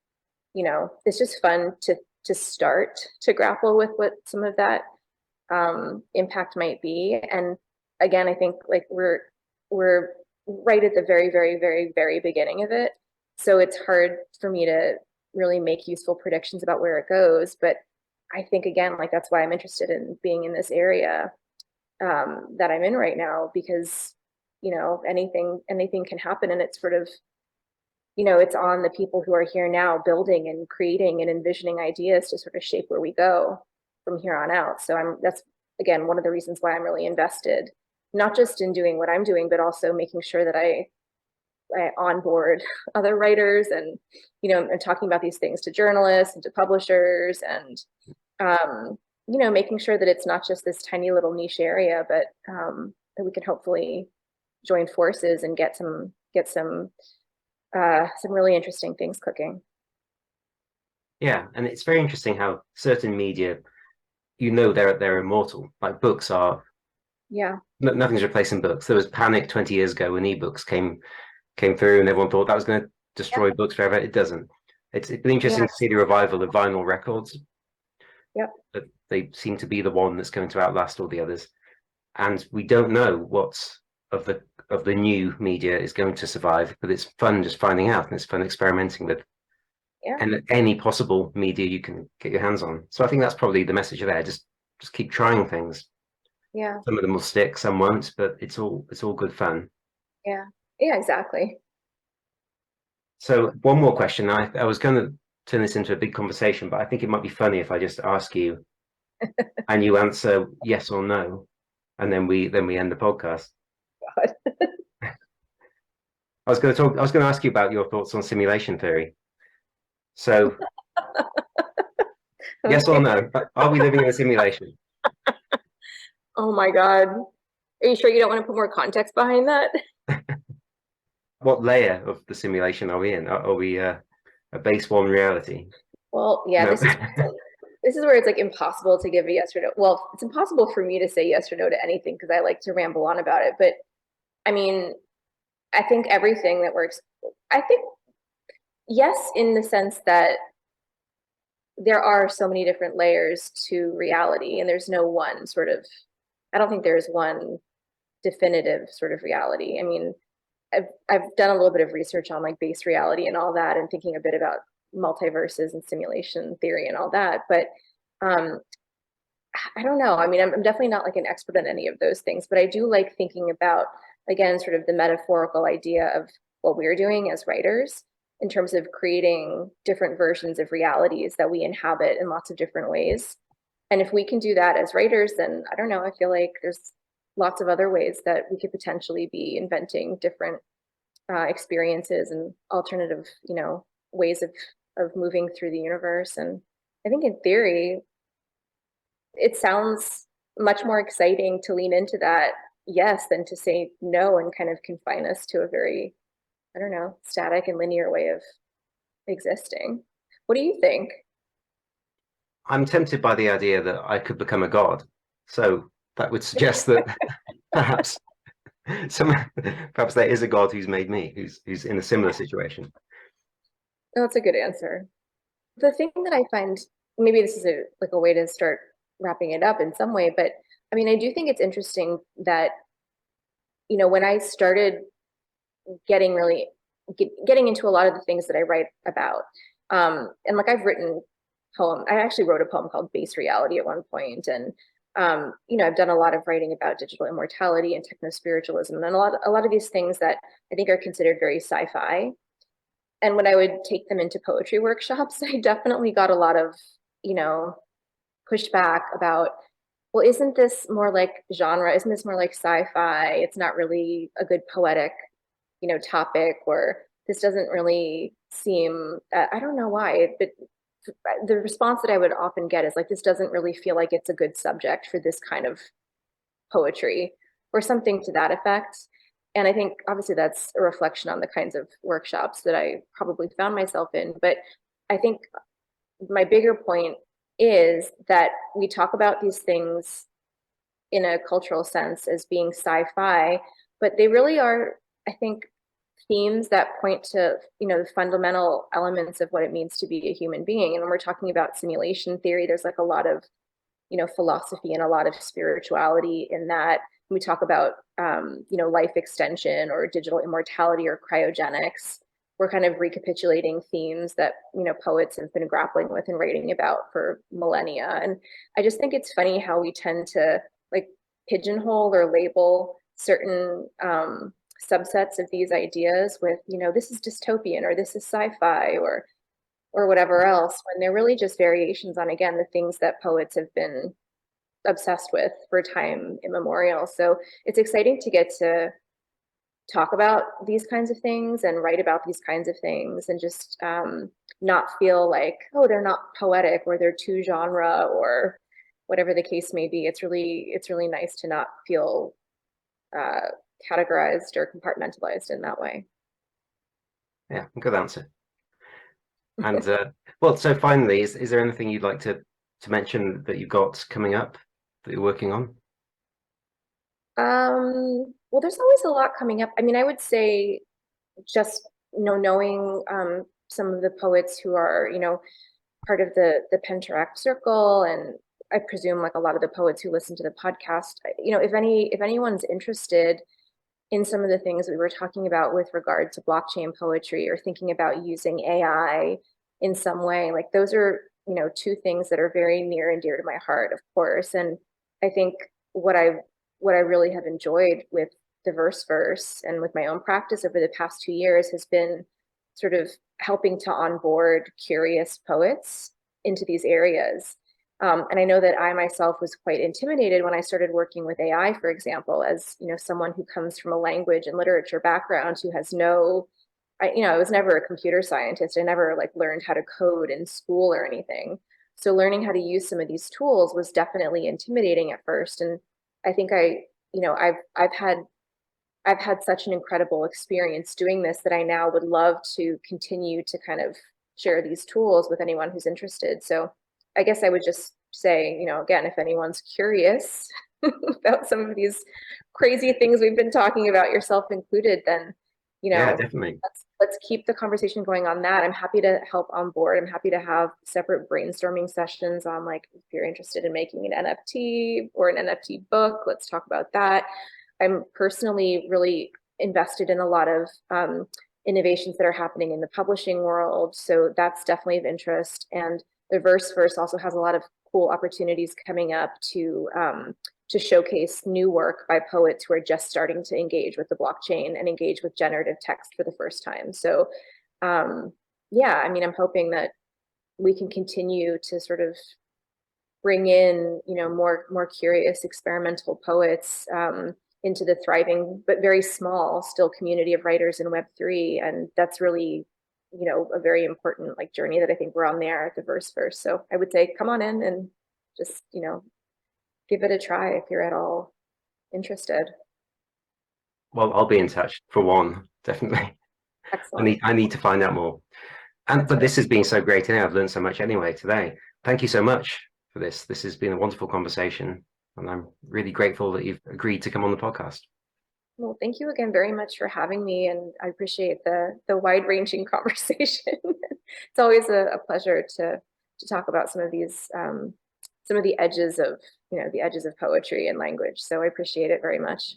S2: it's just fun to start to grapple with what some of that impact might be. And again, I think like we're right at the very, very, very, very beginning of it. So it's hard for me to really make useful predictions about where it goes. But I think, again, like that's why I'm interested in being in this area that I'm in right now, because anything can happen, and it's sort of it's on the people who are here now building and creating and envisioning ideas to sort of shape where we go from here on out. So that's again one of the reasons why I'm really invested, not just in doing what I'm doing, but also making sure that I onboard other writers, and and talking about these things to journalists and to publishers, and making sure that it's not just this tiny little niche area, but that we can hopefully join forces and get some really interesting things cooking.
S1: Yeah, and it's very interesting how certain media, they're immortal. Like books are,
S2: Yeah.
S1: nothing's replacing books. There was panic 20 years ago when ebooks came through, and everyone thought that was going to destroy books forever. It doesn't. It's been interesting to see the revival of vinyl records.
S2: Yep.
S1: But they seem to be the one that's going to outlast all the others. And we don't know what's of the new media is going to survive, but it's fun just finding out, and it's fun experimenting with and any possible media you can get your hands on. So I think that's probably the message there. Just keep trying things.
S2: Yeah.
S1: Some of them will stick, some won't, but it's all good fun.
S2: Yeah. Yeah, exactly.
S1: So one more question. I was going to turn this into a big conversation, but I think it might be funny if I just ask you and you answer yes or no, and then we end the podcast.
S2: God.
S1: I was going to ask you about your thoughts on simulation theory. So yes or no? Are we living in a simulation?
S2: Oh my God. Are you sure you don't want to put more context behind that?
S1: What layer of the simulation are we in? Are we a base one reality?
S2: Well, yeah,
S1: No.
S2: this is where it's like impossible to give a yes or no. Well, it's impossible for me to say yes or no to anything because I like to ramble on about it. But I mean, I think everything that works, I think yes, in the sense that there are so many different layers to reality, and there's no one sort of, I don't think there's one definitive sort of reality. I mean, I've done a little bit of research on like base reality and all that, and thinking a bit about multiverses and simulation theory and all that. But um, I don't know. I mean, I'm definitely not like an expert on any of those things, but I do like thinking about, again, sort of the metaphorical idea of what we're doing as writers in terms of creating different versions of realities that we inhabit in lots of different ways. And if we can do that as writers, then I don't know, I feel like there's lots of other ways that we could potentially be inventing different experiences and alternative, ways of moving through the universe. And I think in theory, it sounds much more exciting to lean into that yes than to say no and kind of confine us to a very, I don't know, static and linear way of existing. What do you think?
S1: I'm tempted by the idea that I could become a god. So that would suggest that perhaps perhaps there is a god who's made me, who's in a similar situation.
S2: Oh, that's a good answer. The thing that I find, maybe this is a way to start wrapping it up in some way, but I mean, I do think it's interesting that, when I started getting really getting into a lot of the things that I write about, and like I've written I actually wrote a poem called Base Reality at one point, and I've done a lot of writing about digital immortality and techno spiritualism, and a lot of these things that I think are considered very sci-fi. And when I would take them into poetry workshops, I definitely got a lot of, pushed back about, well, isn't this more like genre? Isn't this more like sci-fi? It's not really a good poetic, topic, or this doesn't really seem, I don't know why, but the response that I would often get is like, this doesn't really feel like it's a good subject for this kind of poetry or something to that effect. And I think obviously that's a reflection on the kinds of workshops that I probably found myself in. But I think my bigger point is that we talk about these things in a cultural sense as being sci-fi, but they really are, I think, themes that point to, the fundamental elements of what it means to be a human being. And when we're talking about simulation theory, there's like a lot of, philosophy and a lot of spirituality in that. We talk about, life extension or digital immortality or cryogenics. We're kind of recapitulating themes that, poets have been grappling with and writing about for millennia. And I just think it's funny how we tend to like pigeonhole or label certain subsets of these ideas with, this is dystopian or this is sci-fi or whatever else, when they're really just variations on, again, the things that poets have been obsessed with for time immemorial. So it's exciting to get to talk about these kinds of things and write about these kinds of things and just not feel like, oh, they're not poetic or they're too genre or whatever the case may be. It's really nice to not feel categorized or compartmentalized in that way.
S1: Yeah, good answer. And well, so finally, is there anything you'd like to mention that you've got coming up that you're working on?
S2: Well, there's always a lot coming up. I mean, I would say just, knowing some of the poets who are, part of the Penteract circle, and I presume like a lot of the poets who listen to the podcast, if anyone's interested in some of the things we were talking about with regard to blockchain poetry, or thinking about using AI in some way, like those are, two things that are very near and dear to my heart, of course. And I think what I really have enjoyed with theVERSEverse and with my own practice over the past 2 years has been sort of helping to onboard curious poets into these areas. And I know that I myself was quite intimidated when I started working with AI, for example, as someone who comes from a language and literature background, who has I was never a computer scientist. I never like learned how to code in school or anything. So learning how to use some of these tools was definitely intimidating at first. And I think I've had such an incredible experience doing this that I now would love to continue to kind of share these tools with anyone who's interested. So I guess I would just say, again, if anyone's curious about some of these crazy things we've been talking about, yourself included, then,
S1: Yeah, definitely.
S2: let's keep the conversation going on that. I'm happy to help on board. I'm happy to have separate brainstorming sessions on, like, if you're interested in making an NFT or an NFT book, let's talk about that. I'm personally really invested in a lot of innovations that are happening in the publishing world. So that's definitely of interest. And theVERSEverse also has a lot of cool opportunities coming up to showcase new work by poets who are just starting to engage with the blockchain and engage with generative text for the first time. So yeah, I mean, I'm hoping that we can continue to sort of bring in, more curious experimental poets into the thriving but very small still community of writers in Web3. And that's really, a very important like journey that I think we're on there at theVERSEverse. So I would say come on in and just, give it a try if you're at all interested.
S1: Well, I'll be in touch for one, definitely.
S2: Excellent.
S1: I need to find out more. And but
S2: Excellent.
S1: this has been so great today. I've learned so much anyway today. Thank you so much for this. This has been a wonderful conversation, and I'm really grateful that you've agreed to come on the podcast.
S2: Well, thank you again very much for having me, and I appreciate the wide-ranging conversation. It's always a pleasure to talk about some of these some of the edges of the edges of poetry and language. So I appreciate it very much.